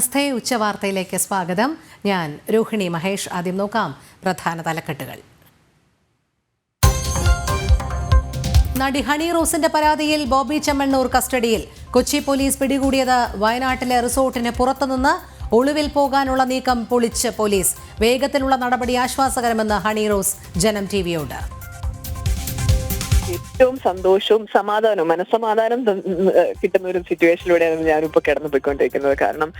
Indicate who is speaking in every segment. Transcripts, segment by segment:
Speaker 1: നമസ്തേ, ഉച്ചവാർത്തയിലേക്ക് സ്വാഗതം. ഞാൻ രോഹിണി മഹേഷ്. ആദ്യം നോക്കാം പ്രധാന തലക്കെട്ടുകൾ. നടി ഹണി റോസിന്റെ പരാതിയിൽ ബോബി ചെമ്മണ്ണൂർ കസ്റ്റഡിയിൽ. കൊച്ചി പോലീസ് പിടികൂടിയത് വയനാട്ടിലെ റിസോർട്ടിന് പുറത്തുനിന്ന്. ഒളിവിൽ പോകാനുള്ള നീക്കം പൊളിച്ച് പോലീസ്. വേഗത്തിലുള്ള നടപടി ആശ്വാസകരമെന്ന് ഹണി റോസ് ജനം ടിവിയോട്.
Speaker 2: ഏറ്റവും സന്തോഷവും സമാധാനവും മനസ്സമാധാനം കിട്ടുന്ന ഒരു സിറ്റുവേഷനിലൂടെയാണ് ഞാനിപ്പോ കടന്നു പോയിക്കൊണ്ടിരിക്കുന്നത്. കാരണം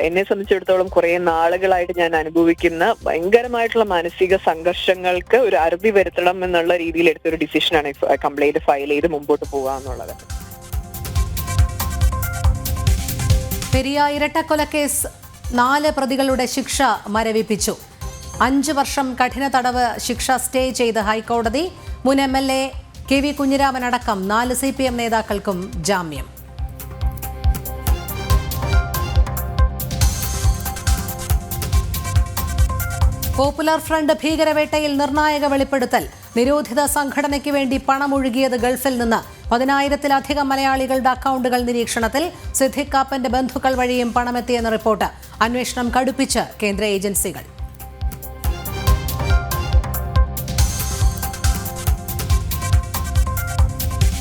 Speaker 2: എന്നെ സംബന്ധിച്ചിടത്തോളം കുറെ നാളുകളായിട്ട് ഞാൻ അനുഭവിക്കുന്ന ഭയങ്കരമായിട്ടുള്ള മാനസിക സംഘർഷങ്ങൾക്ക് ഒരു അറുതി വരുത്തണം എന്നുള്ള രീതിയിൽ എടുത്തൊരു ഡിസിഷനാണ് കംപ്ലൈന്റ് ഫയൽ ചെയ്ത് മുമ്പോട്ട് പോകാന്നുള്ളത്.
Speaker 1: പെരിയ ഇരട്ടക്കൊലക്കേസ് 4 പ്രതികളുടെ ശിക്ഷ മരവിപ്പിച്ചു. 5 വർഷം കഠിന തടവ് ശിക്ഷ സ്റ്റേ ചെയ്ത് ഹൈക്കോടതി. മുൻ MLA KV കുഞ്ഞിരാമൻ അടക്കം 4 CPM നേതാക്കൾക്കും ജാമ്യം. പോപ്പുലർ ഫ്രണ്ട് ഭീകരവേട്ടയിൽ നിർണായക വെളിപ്പെടുത്തൽ. നിരോധിത സംഘടനയ്ക്ക് വേണ്ടി പണമൊഴുകിയത് ഗൾഫിൽ നിന്ന്. 10,000-ത്തിലധികം മലയാളികളുടെ അക്കൗണ്ടുകൾ നിരീക്ഷണത്തിൽ. സിദ്ദിഖ് കാപ്പന്റെ ബന്ധുക്കൾ വഴിയും പണമെത്തിയെന്ന് റിപ്പോർട്ട്. അന്വേഷണം കടുപ്പിച്ച് കേന്ദ്ര ഏജൻസികൾ.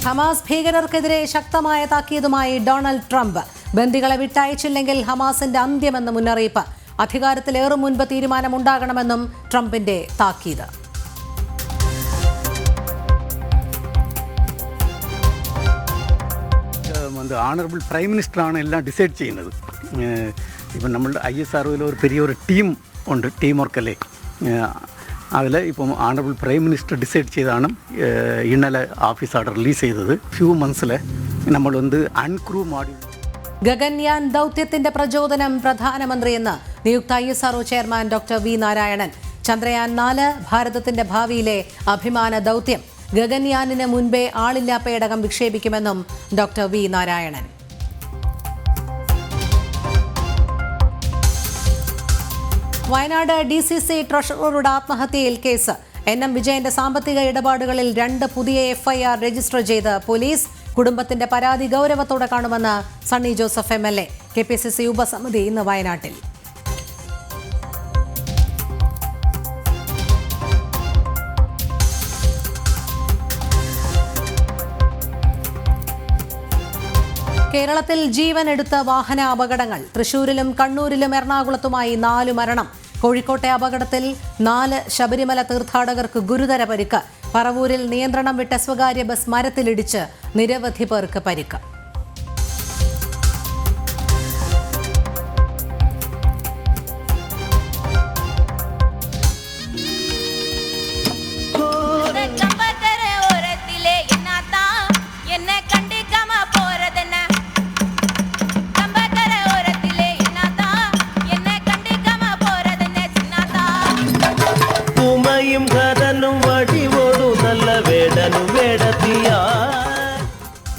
Speaker 1: ഹമാസ് ഭീകരർക്കെതിരെ ശക്തമായ താക്കീതുമായി ഡൊണാൾഡ് ട്രംപ്. ബന്ദികളെ വിട്ടയച്ചില്ലെങ്കിൽ ഹമാസിന്റെ അന്ത്യമെന്ന് മുന്നറിയിപ്പ്. അധികാരത്തിലേറും മുൻപ് തീരുമാനമുണ്ടാകണമെന്നും ട്രംപിന്റെ താക്കീത്.
Speaker 3: ഓണറബിൾ പ്രൈം മിനിസ്റ്ററാണ് എല്ലാം ഡിസൈഡ് ചെയ്യുന്നത്. ഇപ്പം നമ്മളുടെ ISROയിൽ ഒരു പെരിയൊരു ടീം ഉണ്ട്, ടീം വർക്കല്ലേ. അതിൽ ഇപ്പം ഓണറബിൾ പ്രൈം മിനിസ്റ്റർ ഡിസൈഡ് ചെയ്താണ് ഇന്നലെ ഓഫീസ് ഓർഡർ റിലീസ് ചെയ്തത്. ഫ്യൂ മന്ത്സിൽ നമ്മൾ അൺക്രൂ മോഡ്യൂൾ.
Speaker 1: ഗഗൻയാൻ ദൗത്യത്തിന്റെ പ്രചോദനം പ്രധാനമന്ത്രിയെന്ന് നിയുക്ത ISRO chairman doctor V Narayanan. Chandrayaan 4 ഭാരതത്തിന്റെ ഭാവിയിലെ അഭിമാന ദൗത്യം. ഗഗൻയാനിന് മുൻപേ ആളില്ലാ പേടകം വിക്ഷേപിക്കുമെന്നും doctor V Narayanan. Wayanad DCC ട്രഷററുടെ ആത്മഹത്യയിൽ കേസ്. NM വിജയന്റെ സാമ്പത്തിക ഇടപാടുകളിൽ 2 പുതിയ FIR രജിസ്റ്റർ ചെയ്ത് പോലീസ്. കുടുംബത്തിന്റെ പരാതി ഗൗരവത്തോടെ കാണുമെന്ന് സണ്ണി ജോസഫ് MLA. KPCC ഉപസമിതി ഇന്ന് വയനാട്ടിൽ. കേരളത്തിൽ ജീവൻ എടുത്ത വാഹന അപകടങ്ങൾ. തൃശൂരിലും കണ്ണൂരിലും എറണാകുളത്തുമായി 4 മരണം. കോഴിക്കോട്ടെ അപകടത്തിൽ 4 ശബരിമല തീർത്ഥാടകർക്ക് ഗുരുതര പരിക്ക്. പറവൂരിൽ നിയന്ത്രണം വിട്ട സ്വകാര്യ ബസ് മരത്തിലിടിച്ച് നിരവധി പേർക്ക് പരിക്ക്.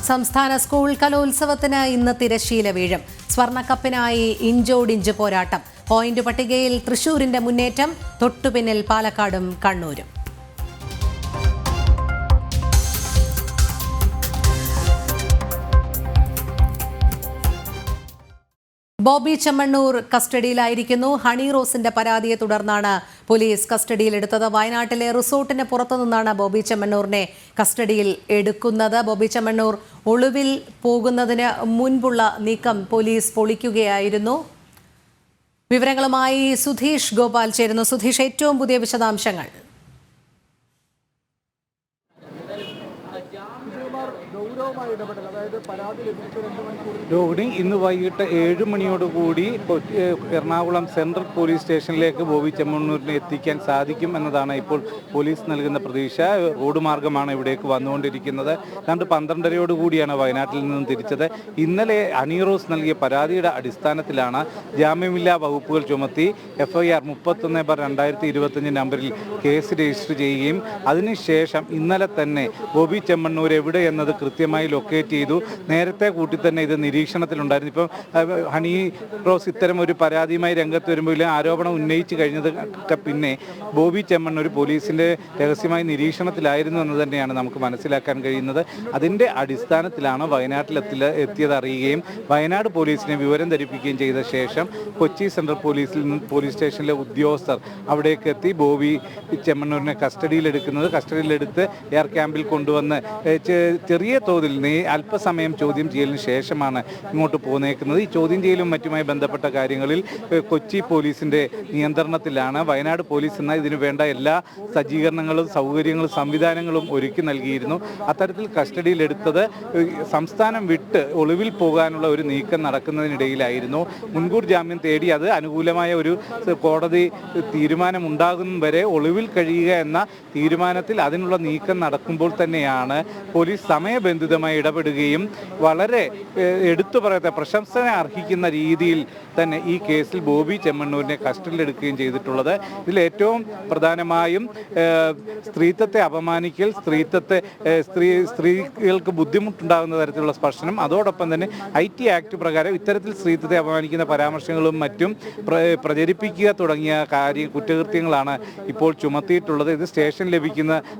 Speaker 1: സംസ്ഥാന സ്കൂൾ കലോത്സവത്തിന് ഇന്ന് തിരശ്ശീല വീഴും. സ്വർണ്ണക്കപ്പിനായി ഇഞ്ചോടിഞ്ച് പോരാട്ടം. പോയിന്റ് പട്ടികയിൽ തൃശൂരിന്റെ മുന്നേറ്റം. തൊട്ടുപിന്നിൽ പാലക്കാടും കണ്ണൂരും. ബോബി ചെമ്മണ്ണൂർ കസ്റ്റഡിയിലായിരിക്കുന്നു. ഹണി റോസിന്റെ പരാതിയെ തുടർന്നാണ് പോലീസ് കസ്റ്റഡിയിലെടുത്തത്. വയനാട്ടിലെ റിസോർട്ടിന് പുറത്തുനിന്നാണ് ബോബി ചെമ്മണ്ണൂരിനെ കസ്റ്റഡിയിൽ എടുക്കുന്നത്. ബോബി ചെമ്മണ്ണൂർ ഒളിവിൽ പോകുന്നതിന് മുൻപുള്ള നീക്കം പോലീസ് പൊളിക്കുകയായിരുന്നു. വിവരങ്ങളുമായി സുധീഷ് ഗോപാൽ ചേരുന്നു. സുധീഷ്, ഏറ്റവും പുതിയ വിശദാംശങ്ങൾ.
Speaker 4: രോഹിണി, ഇന്ന് വൈകിട്ട് 7 മണിയോടുകൂടി എറണാകുളം സെൻട്രൽ പോലീസ് സ്റ്റേഷനിലേക്ക് ബോബി ചെമ്മണ്ണൂരിനെ എത്തിക്കാൻ സാധിക്കും എന്നതാണ് ഇപ്പോൾ പോലീസ് നൽകുന്ന പ്രതീക്ഷ. റോഡ് മാർഗമാണ് ഇവിടേക്ക് വന്നുകൊണ്ടിരിക്കുന്നത്. 12:30 വയനാട്ടിൽ നിന്നും തിരിച്ചത്. ഇന്നലെ ഹണി റോസ് നൽകിയ പരാതിയുടെ അടിസ്ഥാനത്തിലാണ് ജാമ്യമില്ലാ വകുപ്പുകൾ ചുമത്തി FIR 31/2025 നമ്പറിൽ കേസ് രജിസ്റ്റർ ചെയ്യുകയും അതിനുശേഷം ഇന്നലെ തന്നെ ബോബി ചെമ്മണ്ണൂർ എവിടെ എന്നത് കൃത്യമായി ലൊക്കേറ്റ് ചെയ്തു. ചെയ്തു. നേരത്തെ കൂട്ടി തന്നെ ഇത് നിരീക്ഷണത്തിലുണ്ടായിരുന്നു. ഇപ്പം ഹണി റോസ് ഇത്തരം ഒരു പരാതിയുമായി രംഗത്ത് വരുമ്പോൾ ആരോപണം ഉന്നയിച്ചു കഴിഞ്ഞതൊക്കെ പിന്നെ ബോബി ചെമ്മണ്ണൂർ പോലീസിൻ്റെ രഹസ്യമായ നിരീക്ഷണത്തിലായിരുന്നു എന്ന് തന്നെയാണ് നമുക്ക് മനസ്സിലാക്കാൻ കഴിയുന്നത്. അതിൻ്റെ അടിസ്ഥാനത്തിലാണ് വയനാട്ടിൽ എത്തിയത് അറിയുകയും വയനാട് പോലീസിനെ വിവരം ധരിപ്പിക്കുകയും ചെയ്ത ശേഷം കൊച്ചി സെൻട്രൽ പോലീസ് സ്റ്റേഷനിലെ ഉദ്യോഗസ്ഥർ അവിടേക്ക് എത്തി ബോബി ചെമ്മണ്ണൂരിനെ കസ്റ്റഡിയിലെടുത്ത് എയർ ക്യാമ്പിൽ കൊണ്ടുവന്ന് ചെറിയ തോതിൽ അല്പസമയം ചോദ്യം ചെയ്യലിന് ശേഷമാണ് ഇങ്ങോട്ട് പോന്നേക്കുന്നത്. ഈ ചോദ്യം ചെയ്യലും മറ്റുമായി ബന്ധപ്പെട്ട കാര്യങ്ങളിൽ കൊച്ചി പോലീസിൻ്റെ നിയന്ത്രണത്തിലാണ്. വയനാട് പോലീസ് എന്നാൽ ഇതിനു വേണ്ട എല്ലാ സജ്ജീകരണങ്ങളും സൗകര്യങ്ങളും സംവിധാനങ്ങളും ഒരുക്കി നൽകിയിരുന്നു. അത്തരത്തിൽ കസ്റ്റഡിയിലെടുത്തത് സംസ്ഥാനം വിട്ട് ഒളിവിൽ പോകാനുള്ള ഒരു നീക്കം നടക്കുന്നതിനിടയിലായിരുന്നു. മുൻകൂർ ജാമ്യം തേടി അത് അനുകൂലമായ ഒരു കോടതി തീരുമാനമുണ്ടാകും വരെ ഒളിവിൽ കഴിയുക എന്ന തീരുമാനത്തിൽ അതിനുള്ള നീക്കം നടക്കുമ്പോൾ തന്നെയാണ് പോലീസ് സമയബന്ധിതമായി ഇടപെടുകയും വളരെ എടുത്തു പറയത്തെ പ്രശംസനെ അർഹിക്കുന്ന രീതിയിൽ തന്നെ ഈ കേസിൽ ബോബി ചെമ്മണ്ണൂരിനെ കസ്റ്റഡിയിലെടുക്കുകയും ചെയ്തിട്ടുള്ളത്. ഇതിൽ ഏറ്റവും പ്രധാനമായും സ്ത്രീത്വത്തെ അപമാനിക്കൽ, സ്ത്രീകൾക്ക് ബുദ്ധിമുട്ടുണ്ടാകുന്ന തരത്തിലുള്ള സ്പർശനം, അതോടൊപ്പം തന്നെ IT ആക്ട് പ്രകാരം ഇത്തരത്തിൽ സ്ത്രീത്വത്തെ അപമാനിക്കുന്ന പരാമർശങ്ങളും മറ്റും പ്രചരിപ്പിക്കുക തുടങ്ങിയ കുറ്റകൃത്യങ്ങളാണ് ഇപ്പോൾ ചുമത്തിയിട്ടുള്ളത്. ഇത്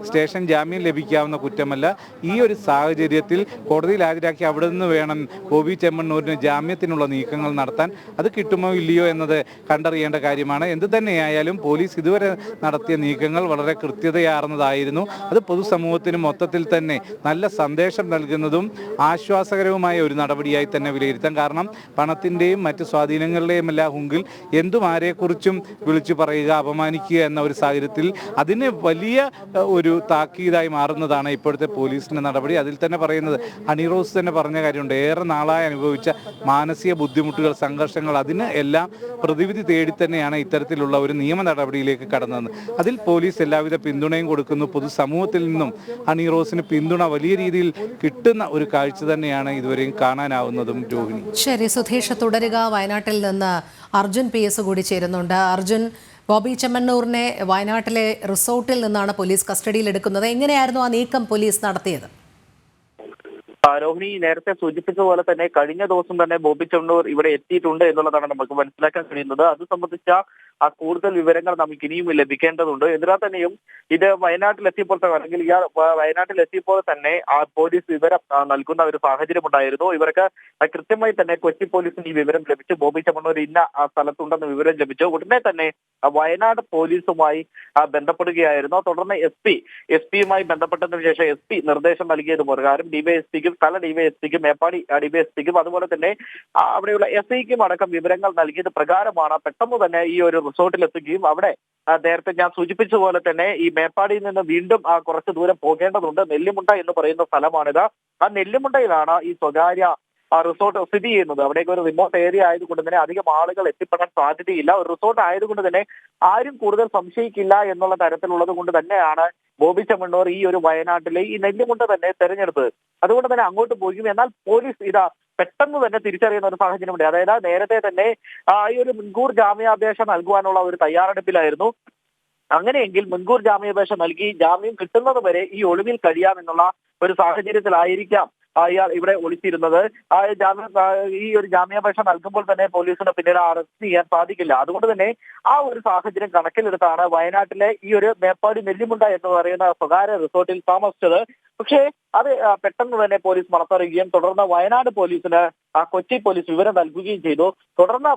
Speaker 4: സ്റ്റേഷൻ ജാമ്യം ലഭിക്കാവുന്ന കുറ്റമല്ല. ഈ ഒരു സാഹചര്യത്തിൽ കോടതിയിൽ ഹാജരാക്കി അവിടെ നിന്ന് വേണം ബോബി ചെമ്മണ്ണൂരിന് ജാമ്യത്തിനുള്ള നീക്കങ്ങൾ നടത്താൻ. അത് കിട്ടുമോ ഇല്ലയോ എന്നത് കണ്ടറിയേണ്ട കാര്യമാണ്. എന്ത് തന്നെയായാലും പോലീസ് ഇതുവരെ നടത്തിയ നീക്കങ്ങൾ വളരെ കൃത്യതയാർന്നതായിരുന്നു. അത് പൊതുസമൂഹത്തിന് മൊത്തത്തിൽ തന്നെ നല്ല സന്ദേശം നൽകുന്നതും ആശ്വാസകരവുമായ ഒരു നടപടിയായി തന്നെ വിലയിരുത്താം. കാരണം പണത്തിൻ്റെയും മറ്റ് സ്വാധീനങ്ങളുടെയും എല്ലാം മുമ്പിൽ എന്തും ആരെക്കുറിച്ചും വിളിച്ചു പറയുക, അപമാനിക്കുക എന്ന ഒരു സാഹചര്യത്തിൽ അതിന് വലിയ ഒരു താക്കീതായി മാറുന്നതാണ് ഇപ്പോഴത്തെ പോലീസിൻ്റെ നടപടി. അതിൽ തന്നെ പറയുന്നത് ഹണി റോസ് തന്നെ പറഞ്ഞ കാര്യമുണ്ട്. ഏറെ നാളായി അനുഭവിച്ച മാനസിക ബുദ്ധിമുട്ടുകൾ, സംഘർഷങ്ങൾ, അതിന് എല്ലാം പ്രതിവിധി തേടി തന്നെയാണ് ഇത്തരത്തിലുള്ള ഒരു നിയമ നടപടിയിലേക്ക് കടന്നത്. അതിൽ പോലീസ് എല്ലാവിധ പിന്തുണയും കൊടുക്കുന്നു. പൊതുസമൂഹത്തിൽ നിന്നും ഹണി റോസിന് പിന്തുണ വലിയ രീതിയിൽ കിട്ടുന്ന ഒരു കാഴ്ച തന്നെയാണ് ഇതുവരെയും കാണാനാവുന്നതും. രോഹിണി.
Speaker 1: ശരി, സുധീഷ് തുടരുക. വയനാട്ടിൽ നിന്ന് അർജുൻ PS കൂടി ചേരുന്നുണ്ട്. അർജുൻ, ബോബി ചെമ്മണ്ണൂരിനെ വയനാട്ടിലെ റിസോർട്ടിൽ നിന്നാണ് പോലീസ് കസ്റ്റഡിയിലെടുക്കുന്നത്. എങ്ങനെയായിരുന്നു ആ നീക്കം പോലീസ് നടത്തിയത്?
Speaker 5: രോഹിണി നേരത്തെ സൂചിപ്പിച്ച പോലെ തന്നെ കഴിഞ്ഞ ദിവസം തന്നെ ബോബി ചെമ്മണ്ണൂർ ഇവിടെ എത്തിയിട്ടുണ്ട് എന്നുള്ളതാണ് നമുക്ക് മനസ്സിലാക്കാൻ കഴിയുന്നത്. അത് സംബന്ധിച്ച കൂടുതൽ വിവരങ്ങൾ നമുക്ക് ഇനിയും ലഭിക്കേണ്ടതുണ്ട്. എന്നിരുന്നാൽ തന്നെയും ഇത് വയനാട്ടിലെത്തിയപ്പോൾ അല്ലെങ്കിൽ ഇയാൾ വയനാട്ടിലെത്തിയപ്പോൾ തന്നെ പോലീസ് വിവരം നൽകുന്ന ഒരു സാഹചര്യം ഉണ്ടായിരുന്നു. ഇവർക്ക് കൃത്യമായി തന്നെ കൊച്ചി പോലീസിന് ഈ വിവരം ലഭിച്ചു. ബോബി ചെമ്മണ്ണൂർ ഇന്ന പ്രദേശത്തുണ്ടെന്ന് വിവരം ലഭിച്ചു. ഉടനെ തന്നെ വയനാട് പോലീസുമായി ബന്ധപ്പെടുകയായിരുന്നു. തുടർന്ന് എസ് പിയുമായി ബന്ധപ്പെട്ടതിന് ശേഷം SP നിർദ്ദേശം നൽകിയത് പ്രകാരം DYSPക്കും സ്ഥല DYSPക്കും മേപ്പാടി DYSPക്കും അതുപോലെ തന്നെ അവിടെയുള്ള SIക്കും അടക്കം വിവരങ്ങൾ നൽകിയത് പ്രകാരമാണ് പെട്ടെന്ന് തന്നെ ഈ ഒരു റിസോർട്ടിലെത്തുകയും അവിടെ നേരത്തെ ഞാൻ സൂചിപ്പിച്ച പോലെ തന്നെ ഈ മേപ്പാടിയിൽ നിന്ന് വീണ്ടും കുറച്ച് ദൂരം പോകേണ്ടതുണ്ട്. നെല്ലിമുണ്ട എന്ന് പറയുന്ന സ്ഥലമാണിത്. ആ നെല്ലിമുണ്ടയിലാണ് ഈ സ്വകാര്യ റിസോർട്ട് സ്ഥിതി ചെയ്യുന്നത്. അവിടേക്ക് ഒരു റിമോട്ട് ഏരിയ ആയതുകൊണ്ട് തന്നെ അധികം ആളുകൾ എത്തിപ്പെടാൻ സാധ്യതയില്ല. ഒരു റിസോർട്ട് ആയതുകൊണ്ട് തന്നെ ആരും കൂടുതൽ സംശയിക്കില്ല എന്നുള്ള തരത്തിലുള്ളത് കൊണ്ട് തന്നെയാണ് ബോബി ചെമ്മണ്ണൂർ ഈ ഒരു വയനാട്ടിലെ ഈ നെല്ലിമുണ്ട തന്നെ തെരഞ്ഞെടുത്തത്. അതുകൊണ്ട് തന്നെ അങ്ങോട്ട് പോകും. എന്നാൽ പോലീസ് പെട്ടെന്ന് തന്നെ തിരിച്ചറിയുന്ന ഒരു സാഹചര്യമുണ്ട്. അതായത് നേരത്തെ തന്നെ ഈ ഒരു മുൻകൂർ ജാമ്യാപേക്ഷ നൽകുവാനുള്ള ഒരു തയ്യാറെടുപ്പിലായിരുന്നു. അങ്ങനെയെങ്കിൽ മുൻകൂർ ജാമ്യാപേക്ഷ നൽകി ജാമ്യം കിട്ടുന്നത് വരെ ഈ ഒളിവിൽ കഴിയാമെന്നുള്ള ഒരു സാഹചര്യത്തിലായിരിക്കാം ഇയാൾ ഇവിടെ ഒളിച്ചിരുന്നത്. ഈ ഒരു ജാമ്യാപേക്ഷ നൽകുമ്പോൾ തന്നെ പോലീസിന് പിന്നീട് അറസ്റ്റ് ചെയ്യാൻ സാധിക്കില്ല. അതുകൊണ്ട് തന്നെ ആ ഒരു സാഹചര്യം കണക്കിലെടുത്താണ് വയനാട്ടിലെ ഈ ഒരു മേപ്പാടി നെല്ലിമുണ്ട എന്ന് പറയുന്ന സ്വകാര്യ റിസോർട്ടിൽ താമസിച്ചത്. പക്ഷേ അത് പെട്ടെന്ന് തന്നെ പോലീസ് മണത്തറിയുകയും തുടർന്ന് വയനാട് പോലീസിന് കൊച്ചി പോലീസ് വിവരം നൽകുകയും ചെയ്തു. തുടർന്ന്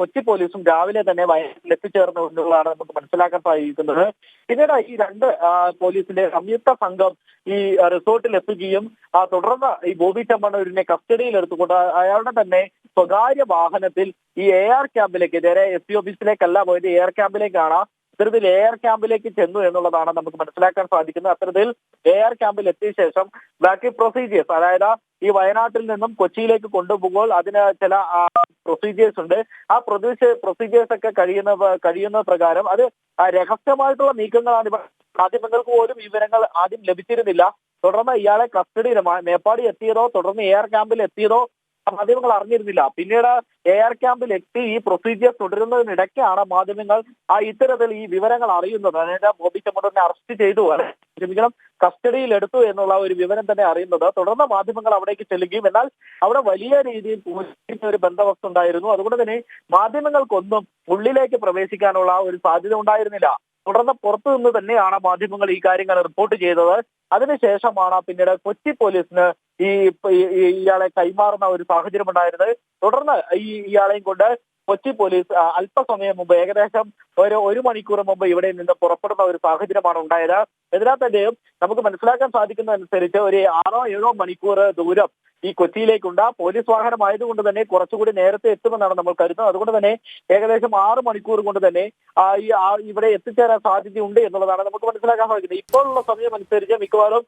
Speaker 5: കൊച്ചി പോലീസും രാവിലെ തന്നെ വയനാട്ടിൽ എത്തിച്ചേർന്നു എന്നുള്ളതാണ് നമുക്ക് മനസ്സിലാക്കാൻ സാധിക്കുന്നത്. പിന്നീട് ഈ രണ്ട് പോലീസിന്റെ സംയുക്ത സംഘം ഈ റിസോർട്ടിൽ എത്തുകയും തുടർന്ന് ഈ ബോബി ചെമ്മണ്ണൂരിനെ കസ്റ്റഡിയിൽ എടുത്തുകൊണ്ട് അയാളുടെ തന്നെ സ്വകാര്യ വാഹനത്തിൽ ഈ AR ക്യാമ്പിലേക്ക്, നേരെ SP ഓഫീസിലേക്കല്ല പോയത്, AR ക്യാമ്പിലേക്കാണ്. അത്തരത്തിൽ AR ക്യാമ്പിലേക്ക് ചെന്നു എന്നുള്ളതാണ് നമുക്ക് മനസ്സിലാക്കാൻ സാധിക്കുന്നത്. അത്തരത്തിൽ AR ക്യാമ്പിൽ എത്തിയ ശേഷം ബാക്കി പ്രൊസീജിയേഴ്സ്, അതായത് ഈ വയനാട്ടിൽ നിന്നും കൊച്ചിയിലേക്ക് കൊണ്ടുപോകുമ്പോൾ അതിന് ചില പ്രൊസീജിയേഴ്സ് ഉണ്ട്. ആ പ്രൊസീജിയേഴ്സ് ഒക്കെ കഴിയുന്ന പ്രകാരം അത് രഹസ്യമായിട്ടുള്ള നീക്കങ്ങളാണ്. മാധ്യമങ്ങൾക്ക് പോലും വിവരങ്ങൾ ആദ്യം ലഭിച്ചിരുന്നില്ല. തുടർന്ന് ഇയാളെ കസ്റ്റഡിയിൽ മേപ്പാടി എത്തിയതോ തുടർന്ന് AR ക്യാമ്പിൽ എത്തിയതോ മാധ്യമങ്ങൾ അറിഞ്ഞിരുന്നില്ല. പിന്നീട് AR ക്യാമ്പിൽ എത്തി ഈ പ്രൊസീജിയർ തുടരുന്നതിനിടയ്ക്കാണ് മാധ്യമങ്ങൾ ഇത്തരത്തിൽ ഈ വിവരങ്ങൾ അറിയുന്നത്. അതായത് ബോബി ചെമ്മണ്ണൂരിനെ അറസ്റ്റ് ചെയ്തു ക്ഷമിക്കണം കസ്റ്റഡിയിൽ എടുത്തു എന്നുള്ള ഒരു വിവരം തന്നെ അറിയുന്നത്. തുടർന്ന് മാധ്യമങ്ങൾ അവിടേക്ക് ചെല്ലുകയും എന്നാൽ അവിടെ വലിയ രീതിയിൽ പോലീസിന്റെ ഒരു ബന്ധവസ്തു ഉണ്ടായിരുന്നു. അതുകൊണ്ട് തന്നെ മാധ്യമങ്ങൾക്കൊന്നും ഉള്ളിലേക്ക് പ്രവേശിക്കാനുള്ള ഒരു സാധ്യത ഉണ്ടായിരുന്നില്ല. തുടർന്ന് പുറത്തു നിന്ന് തന്നെയാണ് മാധ്യമങ്ങൾ ഈ കാര്യങ്ങൾ റിപ്പോർട്ട് ചെയ്തത്. അതിനുശേഷമാണ് പിന്നീട് കൊച്ചി പോലീസിന് ഇയാളെ കൈമാറുന്ന ഒരു സാഹചര്യം ഉണ്ടായിരുന്നത്. തുടർന്ന് ഇയാളെയും കൊണ്ട് കൊച്ചി പോലീസ് അല്പസമയം മുമ്പ് ഏകദേശം ഒരു മണിക്കൂർ മുമ്പ് ഇവിടെ നിന്ന് പുറപ്പെടുന്ന ഒരു സാഹചര്യമാണ് ഉണ്ടായത്. അതിനാൽ തന്നെയും നമുക്ക് മനസ്സിലാക്കാൻ സാധിക്കുന്നതനുസരിച്ച് ഒരു 6-7 മണിക്കൂർ ദൂരം ഈ കൊച്ചിയിലേക്കുണ്ട്. പോലീസ് വാഹനമായതുകൊണ്ട് തന്നെ കുറച്ചുകൂടി നേരത്തെ എത്തുമെന്നാണ് നമ്മൾ കരുതുന്നത്. അതുകൊണ്ട് തന്നെ ഏകദേശം 6 മണിക്കൂർ കൊണ്ട് തന്നെ ഇവിടെ എത്തിച്ചേരാൻ സാധ്യതയുണ്ട് എന്നുള്ളതാണ് നമുക്ക് മനസ്സിലാക്കാൻ സാധിക്കുന്നത്. ഇപ്പോഴുള്ള സമയം അനുസരിച്ച് മിക്കവാറും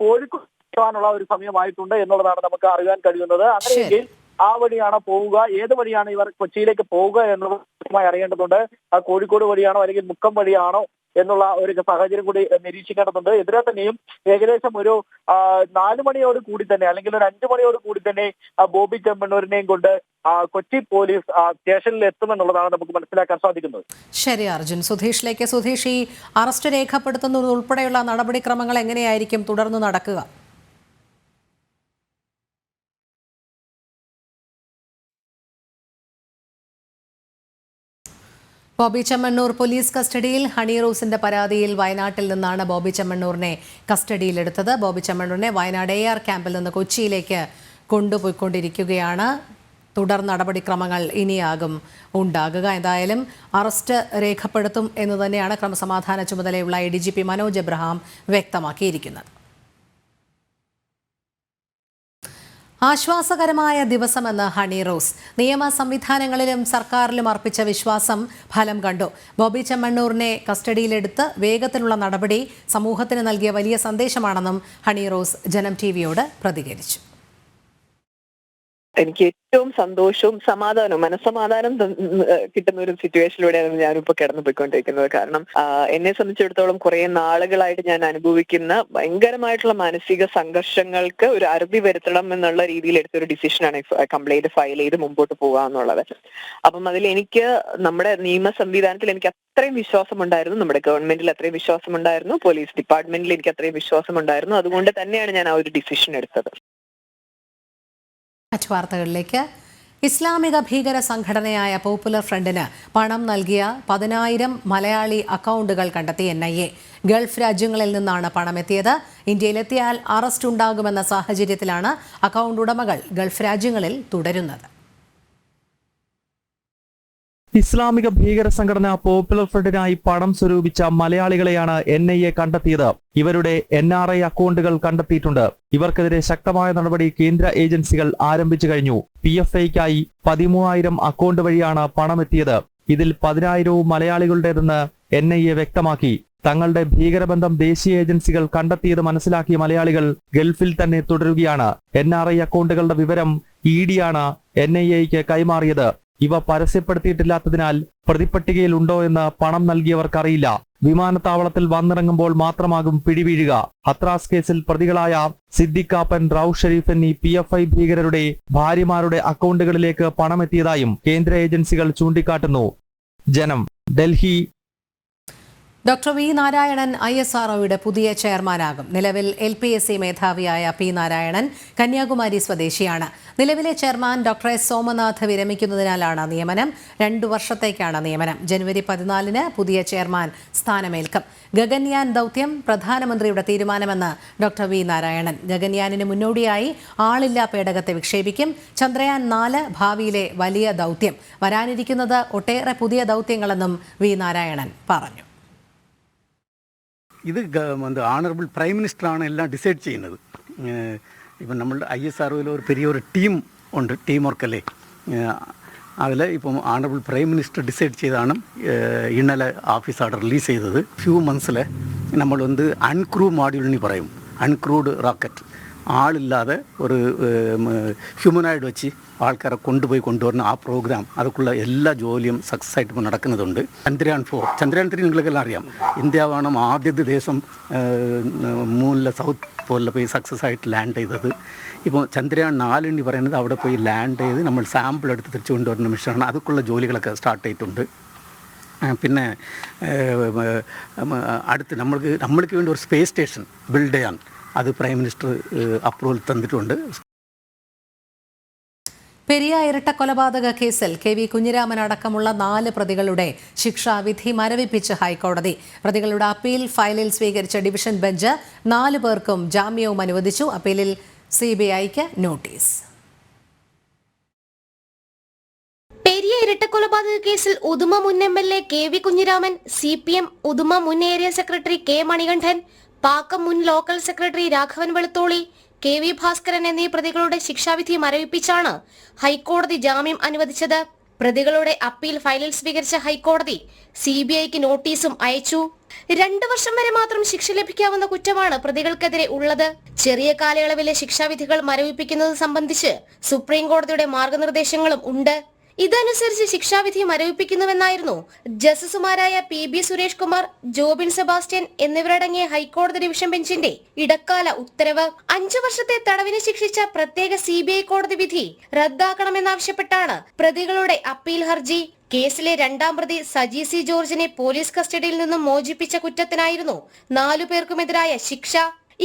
Speaker 5: കോഴിക്കോട് എത്താനുള്ള ഒരു സമയമായിട്ടുണ്ട് എന്നുള്ളതാണ് നമുക്ക് അറിയാൻ കഴിയുന്നത്. അങ്ങനെയെങ്കിൽ ആ വഴിയാണോ പോവുക, ഏത് വഴിയാണ് ഇവർ കൊച്ചിയിലേക്ക് പോവുക എന്നുള്ളത് കൃത്യമായി അറിയേണ്ടതുണ്ട്. കോഴിക്കോട് വഴിയാണോ അല്ലെങ്കിൽ മുക്കം വഴിയാണോ എന്നുള്ള ഒരു സാഹചര്യം കൂടി നിരീക്ഷിക്കേണ്ടതുണ്ട്. ഇതിനെ തന്നെയും ഏകദേശം ഒരു 4 മണിയോട് കൂടി തന്നെ അല്ലെങ്കിൽ ഒരു 5 മണിയോട് കൂടി തന്നെ ബോബി ചെമ്മണ്ണൂരിനെയും കൊണ്ട് കൊച്ചി പോലീസ് സ്റ്റേഷനിൽ എത്തുമെന്നുള്ളതാണ് നമുക്ക് മനസ്സിലാക്കാൻ സാധിക്കുന്നത്.
Speaker 1: ശരി അർജുൻ. സുധീഷിലേക്ക്. സുധീഷ്, ഈ അറസ്റ്റ് രേഖപ്പെടുത്തുന്നത് ഉൾപ്പെടെയുള്ള നടപടിക്രമങ്ങൾ എങ്ങനെയായിരിക്കും തുടർന്ന് നടക്കുക? ബോബി ചെമ്മണ്ണൂർ പോലീസ് കസ്റ്റഡിയിൽ. ഹണി റോസിന്റെ പരാതിയിൽ വയനാട്ടിൽ നിന്നാണ് ബോബി ചെമ്മണ്ണൂരിനെ കസ്റ്റഡിയിലെടുത്തത്. ബോബി ചെമ്മണ്ണൂരിനെ വയനാട് AR ക്യാമ്പിൽ നിന്ന് കൊച്ചിയിലേക്ക് കൊണ്ടുപോയിക്കൊണ്ടിരിക്കുകയാണ്. തുടർ നടപടിക്രമങ്ങൾ ഇനിയാകും ഉണ്ടാകുക. എന്തായാലും അറസ്റ്റ് രേഖപ്പെടുത്തും എന്ന് തന്നെയാണ് ക്രമസമാധാന ചുമതലയുള്ള ADGP മനോജ് എബ്രഹാം വ്യക്തമാക്കിയിരിക്കുന്നത്. ആശ്വാസകരമായ ദിവസമെന്ന് ഹണി റോസ്. നിയമ സംവിധാനങ്ങളിലും സർക്കാരിലും അർപ്പിച്ച വിശ്വാസം ഫലം കണ്ടു. ബോബി ചെമ്മണ്ണൂരിനെ കസ്റ്റഡിയിലെടുത്ത് വേഗത്തിലുള്ള നടപടി സമൂഹത്തിന് നൽകിയ വലിയ സന്ദേശമാണെന്നും ഹണി റോസ് ജനം TVയോട് പ്രതികരിച്ചു.
Speaker 2: എനിക്ക് ഏറ്റവും സന്തോഷവും സമാധാനവും മനസ്സമാധാനം കിട്ടുന്ന ഒരു സിറ്റുവേഷനിലൂടെയാണ് ഞാനിപ്പോ കടന്നു പോയിക്കൊണ്ടിരിക്കുന്നത്. കാരണം എന്നെ സംബന്ധിച്ചിടത്തോളം കുറെ നാളുകളായിട്ട് ഞാൻ അനുഭവിക്കുന്ന ഭയങ്കരമായിട്ടുള്ള മാനസിക സംഘർഷങ്ങൾക്ക് ഒരു അറുതി വരുത്തണം എന്നുള്ള രീതിയിൽ എടുത്തൊരു ഡിസിഷനാണ് കംപ്ലൈന്റ് ഫയൽ ചെയ്ത് മുമ്പോട്ട് പോകുക എന്നുള്ളത്. അപ്പം അതിൽ എനിക്ക് നമ്മുടെ നിയമ സംവിധാനത്തിൽ എനിക്ക് അത്രയും വിശ്വാസമുണ്ടായിരുന്നു, നമ്മുടെ ഗവൺമെന്റിൽ അത്രയും വിശ്വാസമുണ്ടായിരുന്നു, പോലീസ് ഡിപ്പാർട്ട്മെന്റിൽ എനിക്ക് അത്രയും വിശ്വാസമുണ്ടായിരുന്നു. അതുകൊണ്ട് തന്നെയാണ് ഞാൻ ആ ഒരു ഡിസിഷൻ എടുത്തത്.
Speaker 1: മറ്റു വാർത്തകളിലേക്ക്. ഇസ്ലാമിക ഭീകര സംഘടനയായ പോപ്പുലർ ഫ്രണ്ടിന് പണം നൽകിയ 10,000 മലയാളി അക്കൗണ്ടുകൾ കണ്ടെത്തി NIA. ഗൾഫ് രാജ്യങ്ങളിൽ നിന്നാണ് പണമെത്തിയത്. ഇന്ത്യയിലെത്തിയാൽ അറസ്റ്റ് ഉണ്ടാകുമെന്ന സാഹചര്യത്തിലാണ് അക്കൗണ്ട് ഉടമകൾ ഗൾഫ് രാജ്യങ്ങളിൽ തുടരുന്നത്.
Speaker 6: ഇസ്ലാമിക ഭീകര സംഘടന പോപ്പുലർ ഫ്രണ്ടിനായി പണം സ്വരൂപിച്ച മലയാളികളെയാണ് NIA കണ്ടെത്തിയത്. ഇവരുടെ NRI അക്കൗണ്ടുകൾ കണ്ടെത്തിയിട്ടുണ്ട്. ഇവർക്കെതിരെ ശക്തമായ നടപടി കേന്ദ്ര ഏജൻസികൾ ആരംഭിച്ചു കഴിഞ്ഞു. PFIക്കായി 13,000 അക്കൗണ്ട് വഴിയാണ് പണമെത്തിയത്. ഇതിൽ 10,000 മലയാളികളുടേതെന്ന് NIA വ്യക്തമാക്കി. തങ്ങളുടെ ഭീകരബന്ധം ദേശീയ ഏജൻസികൾ കണ്ടെത്തിയത് മനസ്സിലാക്കിയ മലയാളികൾ ഗൾഫിൽ തന്നെ തുടരുകയാണ്. NRI അക്കൗണ്ടുകളുടെ വിവരം EDയാണ് NIAക്ക് കൈമാറിയത്. ഇവ പരസ്യപ്പെടുത്തിയിട്ടില്ലാത്തതിനാൽ പ്രതിപട്ടികയിൽ ഉണ്ടോ എന്ന് പണം നൽകിയവർക്കറിയില്ല. വിമാനത്താവളത്തിൽ വന്നിറങ്ങുമ്പോൾ മാത്രമാകും പിടിവീഴുക. ഹത്രാസ് കേസിൽ പ്രതികളായ സിദ്ദിഖ് കാപ്പൻ, റൌഫ് ഷെരീഫ് എന്നീ PFI ഭീകരരുടെ ഭാര്യമാരുടെ അക്കൗണ്ടുകളിലേക്ക് പണമെത്തിയതായും കേന്ദ്ര ഏജൻസികൾ ചൂണ്ടിക്കാട്ടുന്നു. ജനം, ഡൽഹി.
Speaker 1: ഡോക്ടർ വി നാരായണൻ ISROയുടെ പുതിയ ചെയർമാനാകും. നിലവിൽ LPSC മേധാവിയായ P നാരായണൻ കന്യാകുമാരി സ്വദേശിയാണ്. നിലവിലെ ചെയർമാൻ ഡോക്ടർ S സോമനാഥ് വിരമിക്കുന്നതിനാലാണ് നിയമനം. 2 വർഷത്തേക്കാണ് നിയമനം. ജനുവരി 14-ന് പുതിയ ചെയർമാൻ സ്ഥാനമേൽക്കും. ഗഗൻയാൻ ദൗത്യം പ്രധാനമന്ത്രിയുടെ തീരുമാനമെന്ന് ഡോക്ടർ വി നാരായണൻ. ഗഗൻയാനിന് മുന്നോടിയായി ആളില്ലാ പേടകത്തെ വിക്ഷേപിക്കും. ചന്ദ്രയാൻ 4 ഭാവിയിലെ വലിയ ദൗത്യം. വരാനിരിക്കുന്നത് ഒട്ടേറെ പുതിയ ദൗത്യങ്ങളെന്നും വി നാരായണൻ പറഞ്ഞു.
Speaker 3: ഇത് ആണറബിൾ പ്രൈം മിനിസ്റ്ററാണ് എല്ലാം ഡിസൈഡ് ചെയ്യുന്നത്. ഇപ്പം നമ്മളുടെ ISROയിൽ ഒരു ടീം ഉണ്ട്, ടീം വർക്കല്ലേ. അതിൽ ഇപ്പം ആണറബിൾ പ്രൈം മിനിസ്റ്റർ ഡിസൈഡ് ചെയ്താണ് ഇന്നലെ ഓഫീസ് ഓർഡർ റിലീസ് ചെയ്തത്. ഫ്യൂ മന്ത്സിൽ നമ്മൾ അൺക്രൂ മോഡ്യൂളിന് പറയും, അൺക്രൂഡ് റോക്കറ്റ്. ആളില്ലാതെ ഒരു ഹ്യൂമനോയിഡ് വെച്ച് ആൾക്കാരെ കൊണ്ടുവരുന്ന ആ പ്രോഗ്രാം, അതൊക്കെയുള്ള എല്ലാ ജോലിയും സക്സസ് ആയിട്ട് ഇപ്പോൾ നടക്കുന്നതുണ്ട്. ചന്ദ്രയാൻ 4, ചന്ദ്രയാൻ 3 നിങ്ങൾക്കെല്ലാം അറിയാം. ഇന്ത്യയാണ് ആദ്യത്തെ ദേശം മൂന്നിലെ സൗത്ത് പോലിൽ പോയി സക്സസ് ആയിട്ട് ലാൻഡ് ചെയ്തത്. ഇപ്പോൾ ചന്ദ്രയാൻ 4 എന്ന് പറയുന്നത് അവിടെ പോയി ലാൻഡ് ചെയ്ത് നമ്മൾ സാമ്പിൾ എടുത്ത് തിരിച്ചു കൊണ്ടുവരുന്ന മിഷനാണ്. അതൊക്കെയുള്ള ജോലികളൊക്കെ സ്റ്റാർട്ട് ചെയ്തിട്ടുണ്ട്. പിന്നെ അടുത്ത് നമ്മൾക്ക് വേണ്ടി ഒരു സ്പേസ് സ്റ്റേഷൻ ബിൽഡ് ചെയ്യാൻ അത് പ്രൈം മിനിസ്റ്റർ അപ്രൂവൽ തന്നിട്ടുണ്ട്.
Speaker 1: പെരിയ ഇരട്ടക്കൊലപാതക കേസിൽ KV കുഞ്ഞിരാമൻ അടക്കമുള്ള 4 പ്രതികളുടെ ശിക്ഷാവിധി മരവിപ്പിച്ച് ഹൈക്കോടതി. പ്രതികളുടെ അപ്പീൽ ഫയലിൽ സ്വീകരിച്ച ഡിവിഷൻ ബെഞ്ച് 4 പേർക്കും ജാമ്യവും അനുവദിച്ചു. അപ്പീലിൽ CBIക്ക് നോട്ടീസ്.
Speaker 7: പെരിയ ഇരട്ടക്കൊലപാതക കേസിൽ ഉദുമ മുൻ MLA KV Kunhiraman, CPM Uduma മുൻ area secretary K Manikandan, Pakkam മുൻ local secretary Raghavan Velutholi, KV Bhaskaran എന്നീ പ്രതികളുടെ ശിക്ഷാവിധി മരവിപ്പിച്ചാണ് ഹൈക്കോടതി ജാമ്യം അനുവദിച്ചത്. പ്രതികളുടെ അപ്പീൽ ഫയലിൽ സ്വീകരിച്ച ഹൈക്കോടതി CBIക്ക് നോട്ടീസും അയച്ചു. 2 വർഷം വരെ മാത്രം ശിക്ഷ ലഭിക്കാവുന്ന കുറ്റമാണ് പ്രതികൾക്കെതിരെ ഉള്ളത്. ചെറിയ കാലയളവിലെ ശിക്ഷാവിധികൾ മരവിപ്പിക്കുന്നത് സംബന്ധിച്ച് സുപ്രീം കോടതിയുടെ മാർഗനിർദ്ദേശങ്ങളും ഉണ്ട്. ഇതനുസരിച്ച് ശിക്ഷാവിധി മരവിപ്പിക്കുന്നുവെന്നായിരുന്നു ജസ്റ്റിസുമാരായ PB സുരേഷ് കുമാർ, ജോബിൻ സെബാസ്റ്റ്യൻ എന്നിവരടങ്ങിയ ഹൈക്കോടതി ഡിവിഷൻ ബെഞ്ചിന്റെ ഇടക്കാല ഉത്തരവ്. 5 വർഷത്തെ തടവിന് ശിക്ഷിച്ച പ്രത്യേക CBI കോടതി വിധി റദ്ദാക്കണമെന്നാവശ്യപ്പെട്ടാണ് പ്രതികളുടെ അപ്പീൽ ഹർജി. കേസിലെ 2ാം പ്രതി സജി C ജോർജിനെ പോലീസ് കസ്റ്റഡിയിൽ നിന്നും മോചിപ്പിച്ച കുറ്റത്തിനായിരുന്നു 4 പേർക്കുമെതിരായ ശിക്ഷ.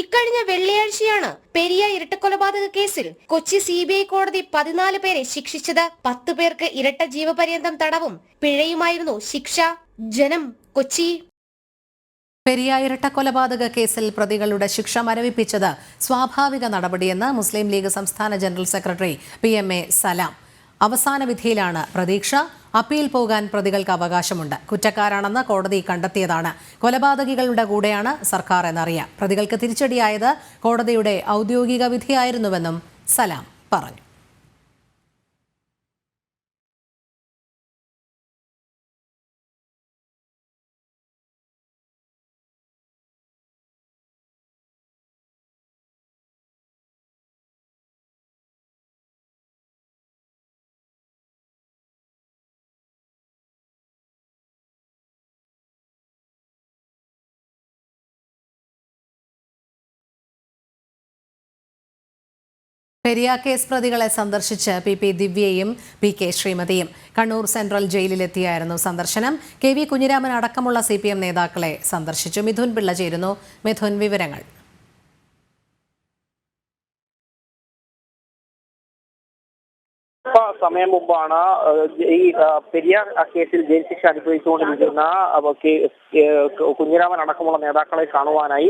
Speaker 7: ഇക്കഴിഞ്ഞ വെള്ളിയാഴ്ചയാണ് പെരിയ ഇരട്ടക്കൊലപാതക കേസിൽ കൊച്ചി CBI കോടതി 14 പേരെ ശിക്ഷിച്ചത്. 10 പേർക്ക് ഇരട്ട ജീവപര്യന്തം തടവും പിഴയുമായിരുന്നു ശിക്ഷ. ജനം, കൊച്ചി.
Speaker 1: പെരിയ ഇരട്ടക്കൊലപാതക കേസിൽ പ്രതികളുടെ ശിക്ഷ മരവിപ്പിച്ചത് സ്വാഭാവിക നടപടിയെന്ന് മുസ്ലിം ലീഗ് സംസ്ഥാന ജനറൽ സെക്രട്ടറി PMA സലാം. അവസാന വിധിയിലാണ് പ്രതീക്ഷ. അപ്പീൽ പോകാൻ പ്രതികൾക്ക് അവകാശമുണ്ട്. കുറ്റക്കാരാണെന്ന് കോടതി കണ്ടെത്തിയതാണ്. കൊലപാതകികളുടെ കൂടെയാണ് സർക്കാർ എന്നറിയാം. പ്രതികൾക്ക് തിരിച്ചടിയായത് കോടതിയുടെ ഔദ്യോഗിക വിധിയായിരുന്നുവെന്നും സലാം പറഞ്ഞു. പെരിയ കേസ് പ്രതികളെ സന്ദർശിച്ച് PP ദിവ്യയും PK ശ്രീമതിയും കണ്ണൂർ സെൻട്രൽ ജയിലിലെത്തിയായിരുന്നു സന്ദർശനം. KV കുഞ്ഞിരാമൻ അടക്കമുള്ള CPM നേതാക്കളെ സന്ദർശിച്ചു. മിഥുൻ പിള്ള ചേരുന്നു. മിഥുൻ, വിവരങ്ങൾ.
Speaker 5: സമയം മുമ്പാണ് ഈ പെരിയ കേസിൽ ജയിൽ ശിക്ഷ അനുഭവിച്ചുകൊണ്ടിരിക്കുന്ന കുഞ്ഞിരാമൻ അടക്കമുള്ള നേതാക്കളെ കാണുവാനായി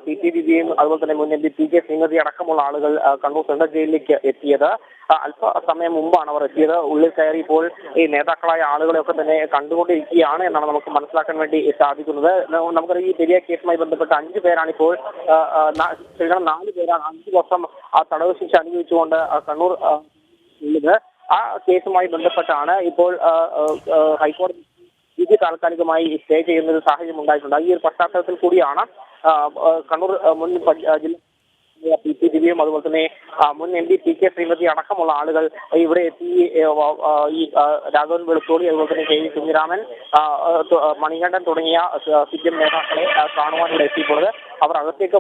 Speaker 5: PP ദിവ്യയും അതുപോലെ തന്നെ മുൻ MP PK ശ്രീമതി അടക്കമുള്ള ആളുകൾ കണ്ണൂർ സെൻട്രൽ ജയിലിലേക്ക് എത്തിയത്. അല്പസമയം മുമ്പാണ് അവർ എത്തിയത്. ഉള്ളിൽ കയറി ഇപ്പോൾ ഈ നേതാക്കളായ ആളുകളെയൊക്കെ തന്നെ കണ്ടുകൊണ്ടിരിക്കുകയാണ് എന്നാണ് നമുക്ക് മനസ്സിലാക്കാൻ വേണ്ടി സാധിക്കുന്നത്. നമുക്കറിയാം, ഈ പെരിയ കേസുമായി ബന്ധപ്പെട്ട് 5 പേരാണ് ഇപ്പോൾ 4 പേരാണ് 5 വർഷം തടവ് ശിക്ഷ അനുഭവിച്ചുകൊണ്ട് കണ്ണൂർ ഉള്ളത്. ആ കേസുമായി ബന്ധപ്പെട്ടാണ് ഇപ്പോൾ ഹൈക്കോടതി വിധി താൽക്കാലികമായി സ്റ്റേ ചെയ്യുന്ന ഒരു സാഹചര്യം ഉണ്ടായിട്ടുണ്ട്. ഈ ഒരു പശ്ചാത്തലത്തിൽ കൂടിയാണ് കണ്ണൂർ മുൻ ജില്ലാ PP ദിവ്യയും അതുപോലെ തന്നെ മുൻ MP PK ശ്രീമതി അടക്കമുള്ള ആളുകൾ ഇവിടെ എത്തി ഈ രാഘവൻ വെളുത്തോളി അതുപോലെ തന്നെ KV കുഞ്ഞിരാമൻ, മണികണ്ഠൻ തുടങ്ങിയ CPM നേതാക്കളെ കാണുവാൻ ഇവിടെ എത്തിയിട്ടുള്ളത്. അവർ അകത്തേക്ക്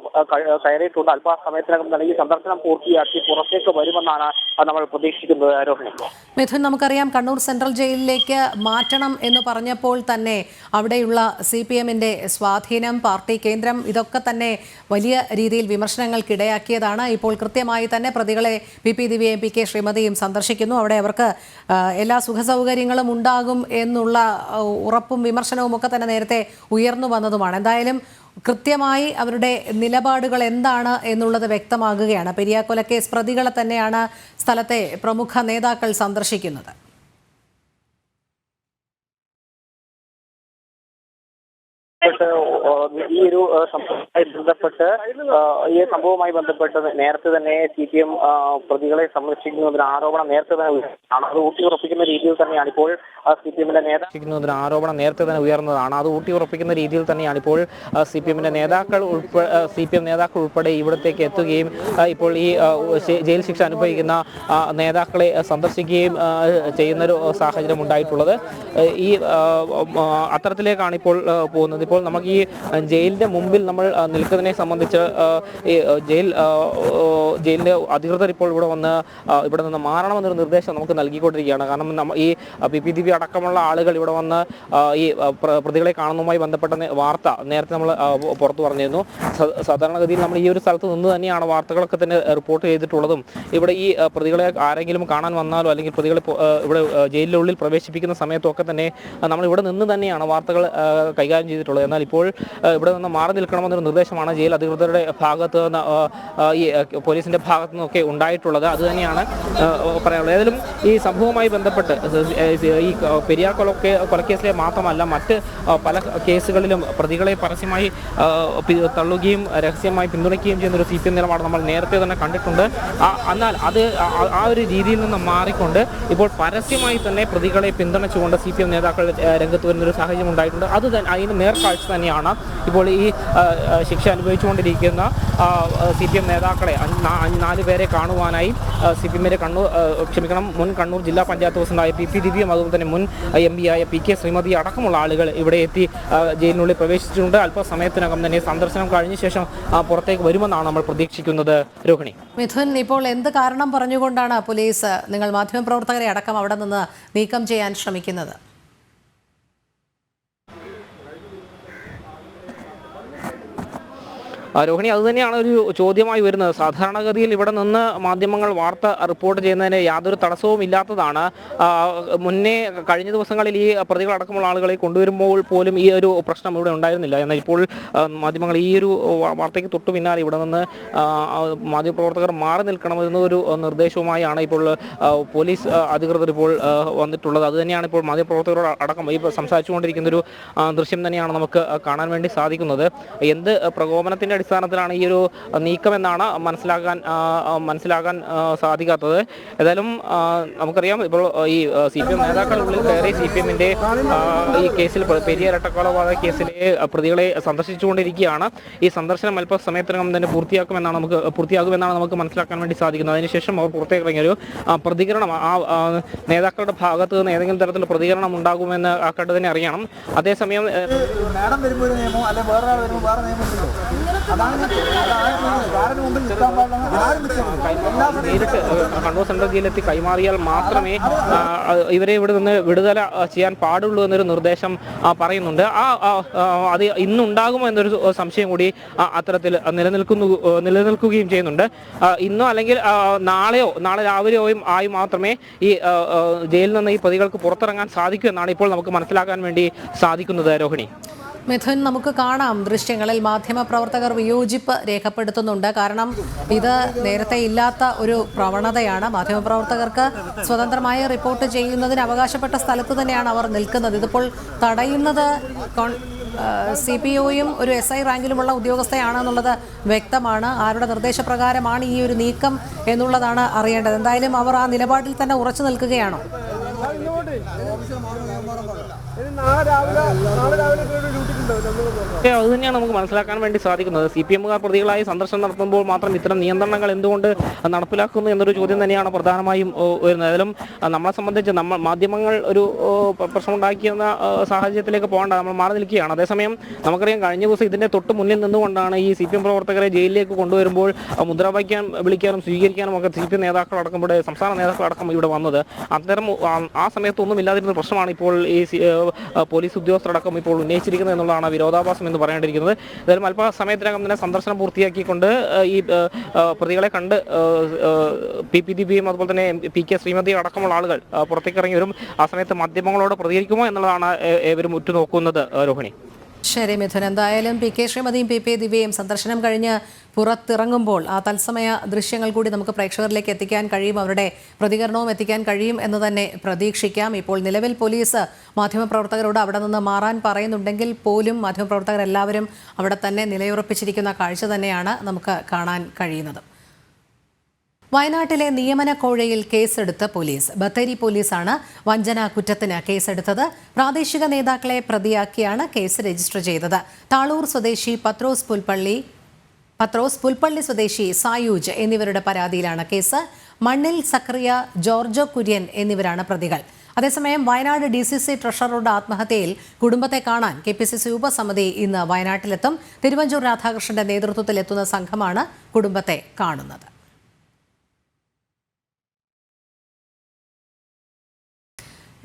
Speaker 5: കയറിയിട്ടുണ്ട്. അല്പസമയത്തിനകം തന്നെ ഈ സന്ദർശനം പൂർത്തിയാക്കി പുറത്തേക്ക് വരുമെന്നാണ് നമ്മൾ പ്രതീക്ഷിക്കുന്നത്. ആരോപണം
Speaker 1: മിഥുൻ, നമുക്കറിയാം കണ്ണൂർ സെൻട്രൽ ജയിലിലേക്ക് മാറ്റണം എന്ന് പറഞ്ഞപ്പോൾ തന്നെ അവിടെയുള്ള CPMന്റെ സ്വാധീനം, പാർട്ടി കേന്ദ്രം, ഇതൊക്കെ തന്നെ വലിയ രീതിയിൽ വിമർശനങ്ങൾക്കിടയാക്കിയതാണ്. ഇപ്പോൾ കൃത്യമായി തന്നെ പ്രതികളെ PP ദിവ്യയും PK ശ്രീമതിയും സന്ദർശിക്കുന്നു. അവിടെ അവർക്ക് എല്ലാ സുഖസൗകര്യങ്ങളും ഉണ്ടാകും എന്നുള്ള ഉറപ്പും വിമർശനവും ഒക്കെ തന്നെ നേരത്തെ ഉയർന്നു വന്നതുമാണ്. എന്തായാലും കൃത്യമായി അവരുടെ നിലപാടുകൾ എന്താണ് എന്നുള്ളത് വ്യക്തമാകുകയാണ്. പെരിയ കൊലക്കേസ് പ്രതികളെ തന്നെയാണ് സ്ഥലത്തെ പ്രമുഖ നേതാക്കൾ സന്ദർശിക്കുന്നത്.
Speaker 5: ഈ ഒരു സംഭവവുമായി ബന്ധപ്പെട്ട് നേരത്തെ തന്നെ CPM പ്രതികളെ സംരക്ഷിക്കുന്നതിന് ആരോപണം നേരത്തെ തന്നെ അത് ഊട്ടിയുറപ്പിക്കുന്ന രീതിയിൽ തന്നെയാണ് ഇപ്പോൾ CPMന്റെ നേതാക്കൾ ആരോപണം നേരത്തെ തന്നെ ഉയർന്നതാണ്. അത് ഊട്ടിയുറപ്പിക്കുന്ന രീതിയിൽ തന്നെയാണ് ഇപ്പോൾ CPM നേതാക്കൾ ഉൾപ്പെടെ ഇവിടത്തേക്ക് എത്തുകയും ഇപ്പോൾ ഈ ജയിൽ ശിക്ഷ അനുഭവിക്കുന്ന നേതാക്കളെ സന്ദർശിക്കുകയും ചെയ്യുന്നൊരു സാഹചര്യം ഉണ്ടായിട്ടുള്ളത്. ഈ അത്തരത്തിലേക്കാണ് ഇപ്പോൾ പോകുന്നത്. ഇപ്പോൾ
Speaker 8: നമുക്ക് ഈ ജയിലിന്റെ മുമ്പിൽ നമ്മൾ നിൽക്കുന്നതിനെ സംബന്ധിച്ച് ഈ ജയിലിന്റെ അധികൃതർ ഇപ്പോൾ ഇവിടെ നിന്ന് മാറണമെന്നൊരു നിർദ്ദേശം നമുക്ക് നൽകിക്കൊണ്ടിരിക്കുകയാണ്. കാരണം ഈ PPDB അടക്കമുള്ള ആളുകൾ ഇവിടെ വന്ന് ഈ പ്രതികളെ കാണുന്നതുമായി ബന്ധപ്പെട്ട വാർത്ത നേരത്തെ നമ്മൾ പുറത്തു പറഞ്ഞിരുന്നു. സാധാരണഗതിയിൽ നമ്മൾ ഈ ഒരു സ്ഥലത്ത് നിന്ന് തന്നെയാണ് വാർത്തകളൊക്കെ തന്നെ റിപ്പോർട്ട് ചെയ്തിട്ടുള്ളതും. ഇവിടെ ഈ പ്രതികളെ ആരെങ്കിലും കാണാൻ വന്നാലോ അല്ലെങ്കിൽ പ്രതികളെ ഇവിടെ ജയിലിനുള്ളിൽ പ്രവേശിപ്പിക്കുന്ന സമയത്തൊക്കെ തന്നെ നമ്മൾ ഇവിടെ നിന്ന് തന്നെയാണ് വാർത്തകൾ കൈകാര്യം ചെയ്തിട്ടുള്ളത്. എന്നാൽ ഇപ്പോൾ ഇവിടെ നിന്ന് മാറി നിൽക്കണമെന്നൊരു നിർദ്ദേശമാണ് ജയിൽ അധികൃതരുടെ ഭാഗത്ത് നിന്ന് ഈ പോലീസിന്റെ ഭാഗത്തു നിന്നൊക്കെ ഉണ്ടായിട്ടുള്ളത്. അത് തന്നെയാണ് പറയാനുള്ളത്. ഏതായാലും ഈ സംഭവവുമായി ബന്ധപ്പെട്ട് ഈ പെരിയാർ കൊലക്കേസിലെ മാത്രമല്ല മറ്റ് പല കേസുകളിലും പ്രതികളെ പരസ്യമായി തള്ളുകയും രഹസ്യമായി പിന്തുണയ്ക്കുകയും ചെയ്യുന്ന ഒരു CPM നിലപാട് നമ്മൾ നേരത്തെ തന്നെ കണ്ടിട്ടുണ്ട്. എന്നാൽ അത് ആ ഒരു രീതിയിൽ നിന്ന് മാറിക്കൊണ്ട് ഇപ്പോൾ പരസ്യമായി തന്നെ പ്രതികളെ പിന്തുണച്ചുകൊണ്ട് CPM നേതാക്കൾ രംഗത്ത് വരുന്നൊരു സാഹചര്യം ഉണ്ടായിട്ടുണ്ട്. അതിന് നേർക്കാഴ്ച തന്നെയാണ് ഇപ്പോൾ ഈ ശിക്ഷ അനുഭവിച്ചുകൊണ്ടിരിക്കുന്ന CPM നേതാക്കളെ 4 പേരെ കാണുവാനായി CPMന്റെ മുൻ കണ്ണൂർ ജില്ലാ പഞ്ചായത്ത് പ്രസിഡന്റായ PPDB അതുപോലെ തന്നെ മുൻ MP ആയ PK ശ്രീമതി അടക്കമുള്ള ആളുകൾ ഇവിടെ എത്തി ജയിലിനുള്ളിൽ പ്രവേശിച്ചിട്ടുണ്ട്. അല്പസമയത്തിനകം തന്നെ സന്ദർശനം കഴിഞ്ഞ ശേഷം പുറത്തേക്ക് വരുമെന്നാണ് നമ്മൾ പ്രതീക്ഷിക്കുന്നത്. രോഹിണി.
Speaker 1: മിഥുൻ, ഇപ്പോൾ എന്ത് കാരണം പറഞ്ഞുകൊണ്ടാണ് പോലീസ് നിങ്ങൾ മാധ്യമപ്രവർത്തകരെ അടക്കം അവിടെ നിന്ന് നീക്കം ചെയ്യാൻ ശ്രമിക്കുന്നത്?
Speaker 8: രോഹിണി, അതുതന്നെയാണ് ഒരു ചോദ്യമായി വരുന്നത്. സാധാരണഗതിയിൽ ഇവിടെ നിന്ന് മാധ്യമങ്ങൾ വാർത്ത റിപ്പോർട്ട് ചെയ്യുന്നതിന് യാതൊരു തടസ്സവും ഇല്ലാത്തതാണ്. മുന്നേ കഴിഞ്ഞ ദിവസങ്ങളിൽ ഈ പ്രതികളടക്കമുള്ള ആളുകളെ കൊണ്ടുവരുമ്പോൾ പോലും ഈ ഒരു പ്രശ്നം ഇവിടെ ഉണ്ടായിരുന്നില്ല. എന്നാൽ ഇപ്പോൾ മാധ്യമങ്ങൾ ഈ ഒരു വാർത്തയ്ക്ക് തൊട്ടു പിന്നാലെ ഇവിടെ നിന്ന് മാധ്യമപ്രവർത്തകർ മാറി നിൽക്കണമെന്നൊരു നിർദ്ദേശവുമായാണ് ഇപ്പോൾ പോലീസ് അധികൃതർ ഇപ്പോൾ വന്നിട്ടുള്ളത്. അതുതന്നെയാണ് ഇപ്പോൾ മാധ്യമപ്രവർത്തകരോട് അടക്കം ഈ സംസാരിച്ചുകൊണ്ടിരിക്കുന്നൊരു ദൃശ്യം തന്നെയാണ് നമുക്ക് കാണാൻ വേണ്ടി സാധിക്കുന്നത്. എന്ത് പ്രകോപനത്തിൻ്റെ അടിസ്ഥാനത്തിലാണ് ഈ ഒരു നീക്കമെന്നാണ് മനസ്സിലാക്കാൻ സാധിക്കാത്തത്. ഏതായാലും നമുക്കറിയാം ഇപ്പോൾ ഈ CPM നേതാക്കളുള്ളിൽ കയറി CPMന്റെ ഈ കേസിൽ പെരിയാർ ഇരട്ടക്കൊലപാതക കേസിലെ പ്രതികളെ സന്ദർശിച്ചുകൊണ്ടിരിക്കുകയാണ്. ഈ സന്ദർശനം അല്പസമയത്തിനകം തന്നെ പൂർത്തിയാകുമെന്നാണ് നമുക്ക് മനസ്സിലാക്കാൻ വേണ്ടി സാധിക്കുന്നത്. അതിനുശേഷം അവർ പുറത്തേക്ക് ഇറങ്ങിയൊരു പ്രതികരണം നേതാക്കളുടെ ഭാഗത്ത് നിന്ന് ഏതെങ്കിലും തരത്തിലുള്ള പ്രതികരണം ഉണ്ടാകുമെന്ന് കണ്ടു തന്നെ അറിയണം. അതേസമയം നേരിട്ട് കണ്ണൂർ സെൻട്രൽ ജയിലെത്തി കൈമാറിയാൽ മാത്രമേ ഇവരെ ഇവിടെ നിന്ന് വിടുതല ചെയ്യാൻ പാടുള്ളൂ എന്നൊരു നിർദ്ദേശം പറയുന്നുണ്ട്. അത് ഇന്നുണ്ടാകുമോ എന്നൊരു സംശയം കൂടി അത്തരത്തിൽ നിലനിൽക്കുകയും ചെയ്യുന്നുണ്ട്. ഇന്നോ അല്ലെങ്കിൽ നാളെ രാവിലെയോ ആയി മാത്രമേ ഈ ജയിലിൽ നിന്ന് ഈ പ്രതികൾക്ക് പുറത്തിറങ്ങാൻ സാധിക്കൂ എന്നാണ് ഇപ്പോൾ നമുക്ക് മനസ്സിലാക്കാൻ വേണ്ടി സാധിക്കുന്നത്. രോഹിണി.
Speaker 1: മിഥുൻ, നമുക്ക് കാണാം ദൃശ്യങ്ങളിൽ മാധ്യമപ്രവർത്തകർ വിയോജിപ്പ് രേഖപ്പെടുത്തുന്നുണ്ട്. കാരണം ഇത് നേരത്തെ ഇല്ലാത്ത ഒരു പ്രവണതയാണ്. മാധ്യമപ്രവർത്തകർക്ക് സ്വതന്ത്രമായി റിപ്പോർട്ട് ചെയ്യുന്നതിന് അവകാശപ്പെട്ട സ്ഥലത്ത് തന്നെയാണ് അവർ നിൽക്കുന്നത്. ഇതിപ്പോൾ തടയുന്നത് CPOയും ഒരു SI റാങ്കിലുമുള്ള ഉദ്യോഗസ്ഥയാണെന്നുള്ളത് വ്യക്തമാണ്. ആരുടെ നിർദ്ദേശപ്രകാരമാണ് ഈ ഒരു നീക്കം എന്നുള്ളതാണ് അറിയേണ്ടത്. എന്തായാലും അവർ ആ നിലപാടിൽ തന്നെ ഉറച്ചു നിൽക്കുകയാണോ?
Speaker 8: അത് തന്നെയാണ് നമുക്ക് മനസ്സിലാക്കാൻ വേണ്ടി സാധിക്കുന്നത്. CPMകാർ പ്രതികളായി സന്ദർശനം നടത്തുമ്പോൾ മാത്രം ഇത്തരം നിയന്ത്രണങ്ങൾ എന്തുകൊണ്ട് നടപ്പിലാക്കുന്നു എന്നൊരു ചോദ്യം തന്നെയാണ് പ്രധാനമായും വരുന്നത്. ഏതായാലും നമ്മളെ സംബന്ധിച്ച് മാധ്യമങ്ങൾ ഒരു പ്രശ്നമുണ്ടാക്കിയെന്ന സാഹചര്യത്തിലേക്ക് പോകേണ്ട നമ്മൾ മാറി നിൽക്കുകയാണ്. അതേസമയം നമുക്കറിയാം കഴിഞ്ഞ ദിവസം ഇതിന്റെ തൊട്ട് മുന്നിൽ നിന്നുകൊണ്ടാണ് ഈ CPM പ്രവർത്തകരെ ജയിലിലേക്ക് കൊണ്ടുവരുമ്പോൾ മുദ്രാവാക്യം വിളിക്കാനും സ്വീകരിക്കാനും ഒക്കെ CPM നേതാക്കളടക്കം ഇവിടെ സംസ്ഥാന നേതാക്കളടക്കം ഇവിടെ വന്നത്. അത്തരം ആ സമയത്തൊന്നും ഇല്ലാതിരുന്ന പ്രശ്നമാണ് ഇപ്പോൾ ഈ പോലീസ് ഉദ്യോഗസ്ഥരടക്കം ഇപ്പോൾ ഉന്നയിച്ചിരിക്കുന്നത് എന്നുള്ളതാണ് വിരോധാഭാസം എന്ന് പറയേണ്ടിയിരിക്കുന്നത്. ഏതായാലും അല്പസമയത്തിനകം തന്നെ സന്ദർശനം പൂർത്തിയാക്കിക്കൊണ്ട് ഈ പ്രതികളെ കണ്ട് PPDBയും അതുപോലെ തന്നെ PK ശ്രീമതി അടക്കമുള്ള ആളുകൾ പുറത്തേക്ക് ഇറങ്ങി വരും. ആ സമയത്ത് മാധ്യമങ്ങളോട് പ്രതികരിക്കുമോ എന്നുള്ളതാണ് ഏവരും ഉറ്റുനോക്കുന്നത്. രോഹിണി.
Speaker 1: ശരി മിഥുൻ, എന്തായാലും PK ശ്രീമതിയും PPDBയും സന്ദർശനം കഴിഞ്ഞ് പുറത്തിറങ്ങുമ്പോൾ ആ തത്സമയ ദൃശ്യങ്ങൾ കൂടി നമുക്ക് പ്രേക്ഷകരിലേക്ക് എത്തിക്കാൻ കഴിയും, അവരുടെ പ്രതികരണവും എത്തിക്കാൻ കഴിയും എന്ന് തന്നെ പ്രതീക്ഷിക്കാം. ഇപ്പോൾ നിലവിൽ പോലീസ് മാധ്യമപ്രവർത്തകരോട് അവിടെ നിന്ന് മാറാൻ പറയുന്നുണ്ടെങ്കിൽ പോലും മാധ്യമപ്രവർത്തകരെല്ലാവരും അവിടെ തന്നെ നിലയുറപ്പിച്ചിരിക്കുന്ന കാഴ്ച തന്നെയാണ് നമുക്ക് കാണാൻ കഴിയുന്നത്. വയനാട്ടിലെ നിയമന കോഴയിൽ കേസെടുത്ത പോലീസ്. ബത്തേരി പോലീസാണ് വഞ്ചന കുറ്റത്തിന് കേസെടുത്തത്. പ്രാദേശിക നേതാക്കളെ പ്രതിയാക്കിയാണ് കേസ് രജിസ്റ്റർ ചെയ്തത്. താളൂർ സ്വദേശി പത്രോസ് പുൽപ്പള്ളി സ്വദേശി സായൂജ് എന്നിവരുടെ പരാതിയിലാണ് കേസ്. മണ്ണിൽ സക്രിയ, ജോർജോ കുര്യൻ എന്നിവരാണ് പ്രതികൾ. അതേസമയം വയനാട് DCC ട്രഷററുടെ ആത്മഹത്യയിൽ കുടുംബത്തെ കാണാൻ KPCC ഉപസമിതി ഇന്ന് വയനാട്ടിലെത്തും. തിരുവഞ്ചൂർ രാധാകൃഷ്ണന്റെ നേതൃത്വത്തിൽ എത്തുന്ന സംഘമാണ് കുടുംബത്തെ കാണുന്നത്.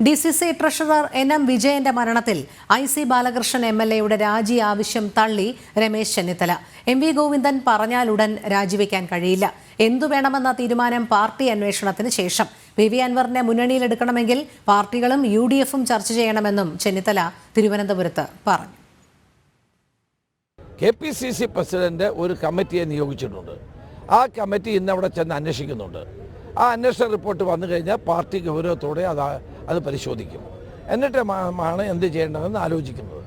Speaker 1: DCC ട്രഷറർ NM വിജയന്റെ മരണത്തിൽ IC ബാലകൃഷ്ണൻ MLA-യുടെ രാജി ആവശ്യം തള്ളി രമേശ് ചെന്നിത്തല. MV ഗോവിന്ദൻ പറഞ്ഞാലുടൻ രാജിവെക്കാൻ കഴിയില്ല. എന്തു വേണമെന്ന തീരുമാനം പാർട്ടി അന്വേഷണത്തിന് ശേഷം. PV അൻവറിനെ മുന്നണിയിലെടുക്കണമെങ്കിൽ പാർട്ടികളും UDF-ഉം ചർച്ച ചെയ്യണമെന്നും ചെന്നിത്തല തിരുവനന്തപുരത്ത് പറഞ്ഞു.
Speaker 9: KPCC പ്രസിഡന്റ് ഒരു കമ്മിറ്റിയെ നിയോഗിച്ചിട്ടുണ്ട്. ആ കമ്മിറ്റി ഇന്ന് അവിടെ ചെന്ന് അന്വേഷിക്കുന്നുണ്ട്. ആ അന്വേഷണ റിപ്പോർട്ട് വന്നു കഴിഞ്ഞാൽ പാർട്ടി ഗൗരവത്തോടെ അത് പരിശോധിക്കും. എന്നിട്ടാണ് എന്ത് ചെയ്യേണ്ടതെന്ന് ആലോചിക്കുന്നത്.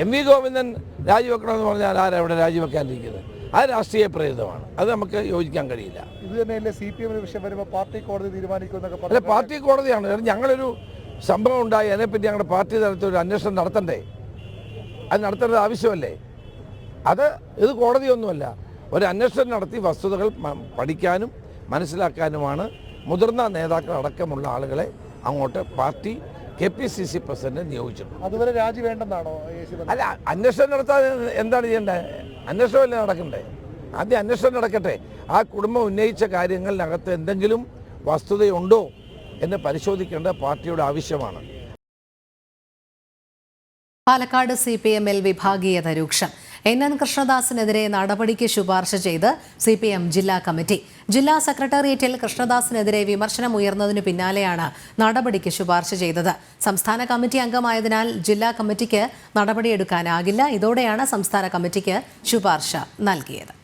Speaker 9: MV ഗോവിന്ദൻ രാജിവെക്കണമെന്ന് പറഞ്ഞാൽ ആരവിടെ രാജിവെക്കാനിരിക്കുന്നത്? അത് രാഷ്ട്രീയ പ്രേരിതമാണ്. അത് നമുക്ക് യോജിക്കാൻ കഴിയില്ല.
Speaker 10: ഇത് തന്നെയല്ലേ CPM വിഷയം വരുമ്പോൾ പാർട്ടി കോടതി തീരുമാനിക്കുമെന്നൊക്കെ
Speaker 9: അല്ല, പാർട്ടി കോടതിയാണ്. ഞങ്ങളൊരു സംഭവം ഉണ്ടായി, അതിനെപ്പറ്റി ഞങ്ങളുടെ പാർട്ടി തലത്തിൽ ഒരു അന്വേഷണം നടത്തണ്ടേ? അത് നടത്തേണ്ടത് ആവശ്യമല്ലേ? ഇത് കോടതിയൊന്നുമല്ല. ഒരു അന്വേഷണം നടത്തി വസ്തുതകൾ പഠിക്കാനും മനസ്സിലാക്കാനുമാണ് മുതിർന്ന നേതാക്കൾ അടക്കമുള്ള ആളുകളെ അങ്ങോട്ട് പാർട്ടി KPCC പ്രസിഡന്റ് നിയോഗിച്ചിട്ടുണ്ട്.
Speaker 10: അതുവരെ രാജി വേണ്ടെന്നാണോ?
Speaker 9: അല്ല, അന്വേഷണം നടത്താൻ എന്താണ് ചെയ്യേണ്ടത്? അന്വേഷണമല്ലേ നടക്കണ്ടേ? ആദ്യം അന്വേഷണം നടക്കട്ടെ. ആ കുടുംബം ഉന്നയിച്ച കാര്യങ്ങളിനകത്ത് എന്തെങ്കിലും വസ്തുതയുണ്ടോ എന്ന് പരിശോധിക്കേണ്ട പാർട്ടിയുടെ ആവശ്യമാണ്.
Speaker 1: പാലക്കാട് CPM-ൽ വിഭാഗീയത രൂക്ഷം. NN കൃഷ്ണദാസിനെതിരെ നടപടിക്ക് ശുപാർശ ചെയ്ത് CPM ജില്ലാ കമ്മിറ്റി. ജില്ലാ സെക്രട്ടേറിയറ്റിൽ കൃഷ്ണദാസിനെതിരെ വിമർശനം ഉയർന്നതിനു പിന്നാലെയാണ് നടപടിക്ക് ശുപാർശ ചെയ്തത്. സംസ്ഥാന കമ്മിറ്റി അംഗമായതിനാൽ ജില്ലാ കമ്മിറ്റിക്ക് നടപടിയെടുക്കാനാകില്ല. ഇതോടെയാണ് സംസ്ഥാന കമ്മിറ്റിക്ക് ശുപാർശ നൽകിയത്.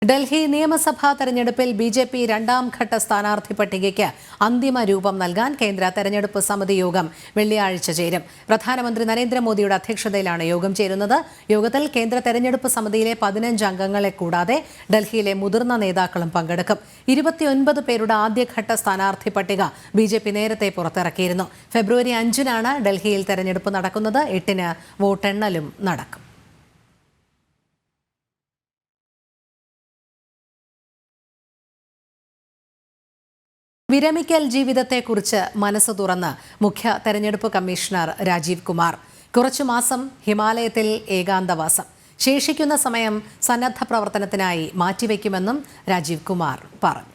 Speaker 1: ഡൽഹി നിയമസഭാ തെരഞ്ഞെടുപ്പിൽ BJP രണ്ടാം ഘട്ട സ്ഥാനാർത്ഥി പട്ടികയ്ക്ക് അന്തിമ രൂപം നൽകാൻ കേന്ദ്ര തെരഞ്ഞെടുപ്പ് സമിതി യോഗം വെള്ളിയാഴ്ച ചേരും. പ്രധാനമന്ത്രി നരേന്ദ്രമോദിയുടെ അധ്യക്ഷതയിലാണ് യോഗം ചേരുന്നത്. യോഗത്തിൽ കേന്ദ്ര തെരഞ്ഞെടുപ്പ് സമിതിയിലെ 15 അംഗങ്ങളെ കൂടാതെ ഡൽഹിയിലെ മുതിർന്ന നേതാക്കളും പങ്കെടുക്കും. 29 പേരുടെ ആദ്യഘട്ട സ്ഥാനാർത്ഥി പട്ടിക BJP നേരത്തെ പുറത്തിറക്കിയിരുന്നു. ഫെബ്രുവരി 5-നാണ് ഡൽഹിയിൽ തെരഞ്ഞെടുപ്പ് നടക്കുന്നത്. 8-ന് വോട്ടെണ്ണലും നടക്കും. വിരമിക്കൽ ജീവിതത്തെക്കുറിച്ച് മനസ്സ് തുറന്ന് മുഖ്യ തെരഞ്ഞെടുപ്പ് കമ്മീഷണർ രാജീവ് കുമാർ. കുറച്ചു മാസം ഹിമാലയത്തിൽ ഏകാന്തവാസം. ശേഷിക്കുന്ന സമയം സന്നദ്ധ പ്രവർത്തനത്തിനായി മാറ്റിവെക്കുമെന്നും രാജീവ് കുമാർ പറഞ്ഞു.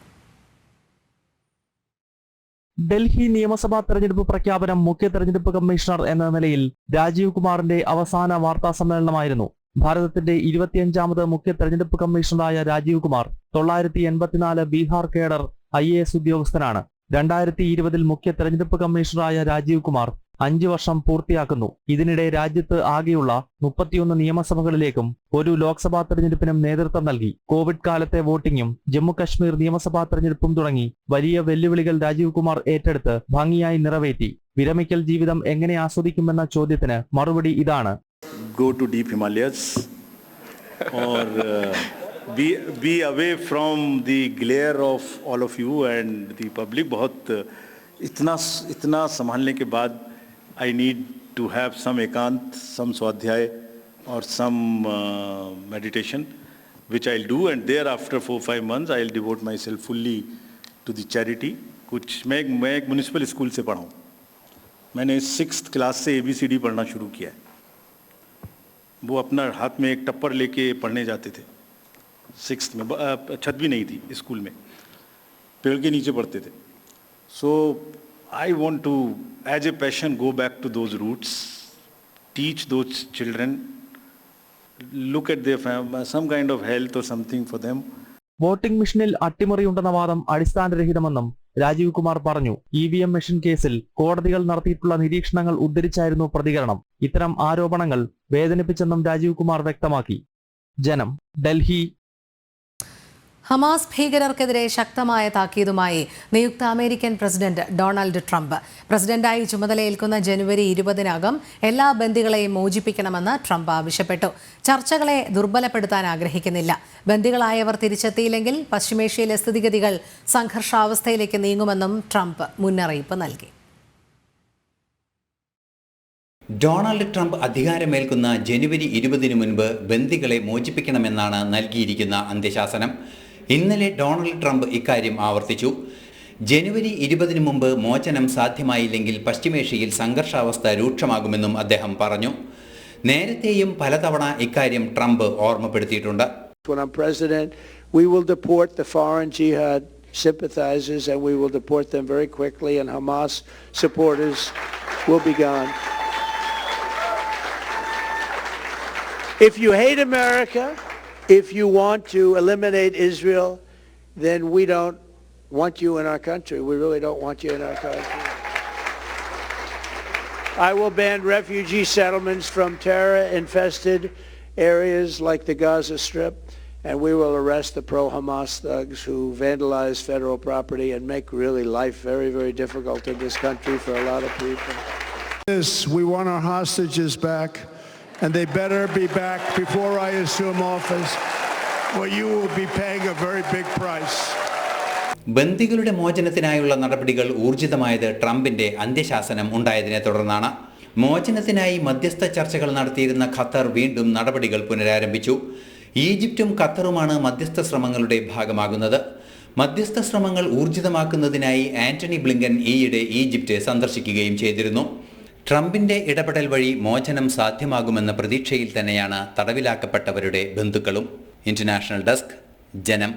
Speaker 6: ഡൽഹി നിയമസഭാ തെരഞ്ഞെടുപ്പ് പ്രഖ്യാപനം മുഖ്യ തെരഞ്ഞെടുപ്പ് കമ്മീഷണർ എന്ന നിലയിൽ രാജീവ് കുമാറിന്റെ അവസാന വാർത്താ സമ്മേളനമായിരുന്നു. ഭാരതത്തിന്റെ 25ാമത് മുഖ്യ തെരഞ്ഞെടുപ്പ് കമ്മീഷണറായ രാജീവ് കുമാർ 984 ബീഹാർ കേഡർ IAS ഉദ്യോഗസ്ഥനാണ്. 2020-ൽ മുഖ്യ തെരഞ്ഞെടുപ്പ് കമ്മീഷണറായ രാജീവ് കുമാർ 5 വർഷം പൂർത്തിയാക്കുന്നു. ഇതിനിടെ രാജ്യത്ത് ആകെയുള്ള 31 നിയമസഭകളിലേക്കും ഒരു ലോക്സഭാ തെരഞ്ഞെടുപ്പിനും നേതൃത്വം നൽകി. കോവിഡ് കാലത്തെ വോട്ടിംഗും ജമ്മു കശ്മീർ നിയമസഭാ തെരഞ്ഞെടുപ്പും തുടങ്ങി വലിയ വെല്ലുവിളികൾ രാജീവ് കുമാർ ഏറ്റെടുത്ത് ഭംഗിയായി നിറവേറ്റി. വിരമിക്കൽ ജീവിതം എങ്ങനെ ആസ്വദിക്കുമെന്ന ചോദ്യത്തിന് മറുപടി ഇതാണ്.
Speaker 11: Go to deep Himalayas or be away from the glare of all of you and the public. बहुत इतना संभालने के बाद I need to have some एकांत, some स्वाध्याय or some meditation which I'll do, and thereafter 4-5 months I'll devote myself fully to the charity. कुछ मैं एक म्यूनिसिपल स्कूल से पढ़ा हूँ. मैंने 6th क्लास से ABCD पढ़ना शुरू किया है. वो अपना हाथ में एक टप्पर लेके पढ़ने जाते थे. 6th में छत भी नहीं थी स्कूल में, पेड़ के नीचे पढ़ते थे. So I want to, as a passion, go back to those roots, teach those children, look at their some kind of health or something for them.
Speaker 6: Voting മെഷീനിൽ അട്ടിമറിയുണ്ടെന്ന വാദം അടിസ്ഥാനരഹിതമെന്നും രാജീവ് കുമാർ പറഞ്ഞു. EVM മെഷീൻ കേസിൽ കോടതികൾ നടത്തിയിട്ടുള്ള നിരീക്ഷണങ്ങൾ ഉദ്ധരിച്ചായിരുന്നു പ്രതികരണം. ഇത്തരം ആരോപണങ്ങൾ വേദനിപ്പിച്ചെന്നും രാജീവ് കുമാർ വ്യക്തമാക്കി. ജനം, ഡൽഹി.
Speaker 1: ഹമാസ് ഭീകരർക്കെതിരെ ശക്തമായ താക്കീതുമായി നിയുക്ത അമേരിക്കൻ പ്രസിഡന്റ് ഡൊണാൾഡ് ട്രംപ്. പ്രസിഡന്റായി ചുമതലയേൽക്കുന്ന ജനുവരി 20-നകം എല്ലാ ബന്ദികളെയും മോചിപ്പിക്കണമെന്ന് ട്രംപ് ആവശ്യപ്പെട്ടു. ചർച്ചകളെ ദുർബലപ്പെടുത്താൻ ആഗ്രഹിക്കുന്നില്ല. ബന്ദികളായവർ തിരിച്ചെത്തിയില്ലെങ്കിൽ പശ്ചിമേഷ്യയിലെ സ്ഥിതിഗതികൾ സംഘർഷാവസ്ഥയിലേക്ക് നീങ്ങുമെന്നും ട്രംപ് മുന്നറിയിപ്പ് നൽകി.
Speaker 12: ഡൊണാൾഡ് ട്രംപ് അധികാരമേൽക്കുന്ന ജനുവരി 20 മുൻപ് ബന്ദികളെ മോചിപ്പിക്കണമെന്നാണ് നൽകിയിരിക്കുന്ന അന്ത്യശാസനം. ഇന്നലെ ഡൊണാൾഡ് ട്രംപ് ഇക്കാര്യം ആവർത്തിച്ചു. ജനുവരി 20 മുമ്പ് മോചനം സാധ്യമായില്ലെങ്കിൽ പശ്ചിമേഷ്യയിൽ സംഘർഷാവസ്ഥ രൂക്ഷമാകുമെന്നും അദ്ദേഹം പറഞ്ഞു. നേരത്തെയും പലതവണ ഇക്കാര്യം Trump ഓർമ്മപ്പെടുത്തിയിട്ടുണ്ട്.
Speaker 13: When I'm president, we will deport the foreign jihad sympathizers and we will deport them very quickly and Hamas supporters will be gone. If you hate America, if you want to eliminate Israel, then we don't want you in our country. We really don't want you in our country. I will ban refugee settlements from terror-infested areas like the Gaza Strip, and we will arrest the pro-Hamas thugs who vandalize federal property and make really life very, very difficult in this country for a lot of people.
Speaker 10: We want our hostages back, and they better be back before I assume office, or you will be paying a very big price.
Speaker 12: ബന്ദികളുടെ മോചനത്തിനായുള്ള നടപടികൾ ഊർജിതമായത് ട്രംപിന്റെ അന്ത്യശാസനം ഉണ്ടായതിനെ തുടർന്നാണ്. മോചനത്തിനായി മധ്യസ്ഥ ചർച്ചകൾ നടത്തിയിരുന്ന Qatar വീണ്ടും നടപടികൾ പുനരാരംഭിച്ചു. ഈജിപ്തും ഖത്തറുമാണ് മധ്യസ്ഥ ശ്രമങ്ങളുടെ ഭാഗമാകുന്നത്. മധ്യസ്ഥ ശ്രമങ്ങൾ ഊർജിതമാക്കുന്നതിനായി ആന്റണി ബ്ലിങ്കൻ ഈയിടെ ഈജിപ്റ്റ് സന്ദർശിക്കുകയും ചെയ്തിരുന്നു. ട്രംപിന്റെ ഇടപെടൽ വഴി മോചനം സാധ്യമാകുമെന്ന പ്രതീക്ഷയിൽ തന്നെയാണ് തടവിലാക്കപ്പെട്ടവരുടെ ബന്ധുക്കളും. ഇന്റർനാഷണൽ ഡെസ്ക്, ജനം.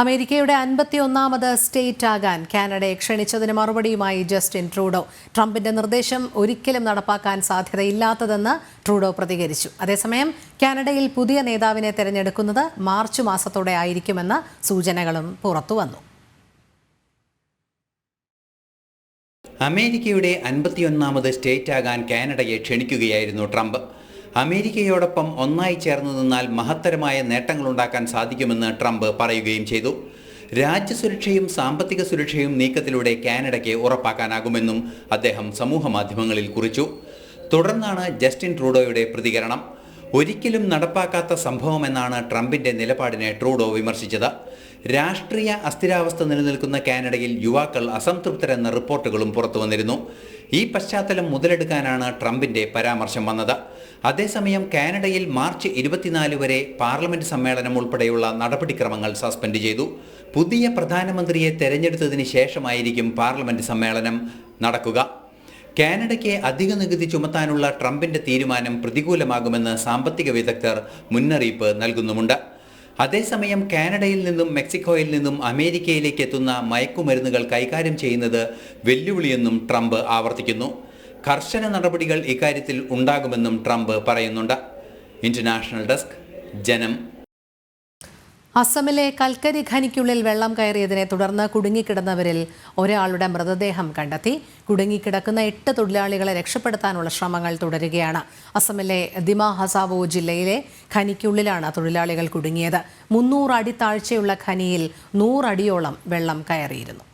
Speaker 1: അമേരിക്കയുടെ 51ാമത് സ്റ്റേറ്റ് ആകാൻ കാനഡയെ ക്ഷണിച്ചതിന് മറുപടിയുമായി ജസ്റ്റിൻ ട്രൂഡോ. ട്രംപിന്റെ നിർദ്ദേശം ഒരിക്കലും നടപ്പാക്കാൻ സാധ്യതയില്ലാത്തതെന്ന് ട്രൂഡോ പ്രതികരിച്ചു. അതേസമയം കാനഡയിൽ പുതിയ നേതാവിനെ തെരഞ്ഞെടുക്കുന്നത് മാർച്ച് മാസത്തോടെ ആയിരിക്കുമെന്ന സൂചനകളും പുറത്തുവന്നു.
Speaker 12: അമേരിക്കയുടെ 51ാമത് സ്റ്റേറ്റ് ആകാൻ കാനഡയെ ക്ഷണിക്കുകയായിരുന്നു ട്രംപ്. അമേരിക്കയോടൊപ്പം ഒന്നായി ചേർന്നു നിന്നാൽ മഹത്തരമായ നേട്ടങ്ങളുണ്ടാക്കാൻ സാധിക്കുമെന്ന് ട്രംപ് പറയുകയും ചെയ്തു. രാജ്യസുരക്ഷയും സാമ്പത്തിക സുരക്ഷയും നീക്കത്തിലൂടെ കാനഡയ്ക്ക് ഉറപ്പാക്കാനാകുമെന്നും അദ്ദേഹം സമൂഹമാധ്യമങ്ങളിൽ കുറിച്ചു. തുടർന്നാണ് ജസ്റ്റിൻ ട്രൂഡോയുടെ പ്രതികരണം. ഒരിക്കലും നടപ്പാക്കാത്ത സംഭവമെന്നാണ് ട്രംപിന്റെ നിലപാടിനെ ട്രൂഡോ വിമർശിച്ചത്. രാഷ്ട്രീയ അസ്ഥിരാവസ്ഥ നിലനിൽക്കുന്ന കാനഡയിൽ യുവാക്കൾ അസംതൃപ്തരെന്ന റിപ്പോർട്ടുകളും പുറത്തുവന്നിരുന്നു. ഈ പശ്ചാത്തലം മുതലെടുക്കാനാണ് ട്രംപിന്റെ പരാമർശം വന്നത്. അതേസമയം കാനഡയിൽ മാർച്ച് 24 വരെ പാർലമെന്റ് സമ്മേളനം ഉൾപ്പെടെയുള്ള നടപടിക്രമങ്ങൾ സസ്പെൻഡ് ചെയ്തു. പുതിയ പ്രധാനമന്ത്രിയെ തെരഞ്ഞെടുത്തതിന് ശേഷമായിരിക്കും പാർലമെന്റ് സമ്മേളനം നടക്കുക. കാനഡയ്ക്ക് അധിക നികുതി ചുമത്താനുള്ള ട്രംപിന്റെ തീരുമാനം പ്രതികൂലമാകുമെന്ന് സാമ്പത്തിക വിദഗ്ധർ മുന്നറിയിപ്പ് നൽകുന്നുമുണ്ട്. അതേസമയം കാനഡയിൽ നിന്നും മെക്സിക്കോയിൽ നിന്നും അമേരിക്കയിലേക്ക് എത്തുന്ന മയക്കുമരുന്നുകൾ കൈകാര്യം ചെയ്യുന്നത് വെല്ലുവിളിയെന്നും ട്രംപ് ആവർത്തിക്കുന്നു. കർശന നടപടികൾ ഇക്കാര്യത്തിൽ ഉണ്ടാകുമെന്നും ട്രംപ് പറയുന്നുണ്ട്. ഇന്റർനാഷണൽ ഡെസ്ക്, ജനം.
Speaker 1: അസമിലെ കൽക്കരി ഖനിക്കുള്ളിൽ വെള്ളം കയറിയതിനെ തുടർന്ന് കുടുങ്ങിക്കിടന്നവരിൽ ഒരാളുടെ മൃതദേഹം കണ്ടെത്തി. കുടുങ്ങിക്കിടക്കുന്ന 8 തൊഴിലാളികളെ രക്ഷപ്പെടുത്താനുള്ള ശ്രമങ്ങൾ തുടരുകയാണ്. അസമിലെ ദിമ ഹസാവോ ജില്ലയിലെ ഖനിക്കുള്ളിലാണ് തൊഴിലാളികൾ കുടുങ്ങിയത്. 300 അടി താഴ്ചയുള്ള ഖനിയിൽ 100 അടിയോളം വെള്ളം കയറിയിരുന്നു.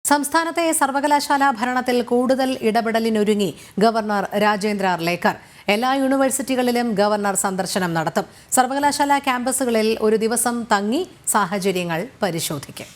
Speaker 1: സംസ്ഥാനത്തെ സർവകലാശാലാ ഭരണത്തിൽ കൂടുതൽ ഇടപെടലിനൊരുങ്ങി ഗവർണർ രാജേന്ദ്ര അർലേക്കർ. എല്ലാ യൂണിവേഴ്സിറ്റികളിലും ഗവർണർ സന്ദർശനം നടത്തും. സർവകലാശാലാ ക്യാമ്പസുകളിൽ ഒരു ദിവസം തങ്ങി സാഹചര്യങ്ങൾ പരിശോധിക്കും.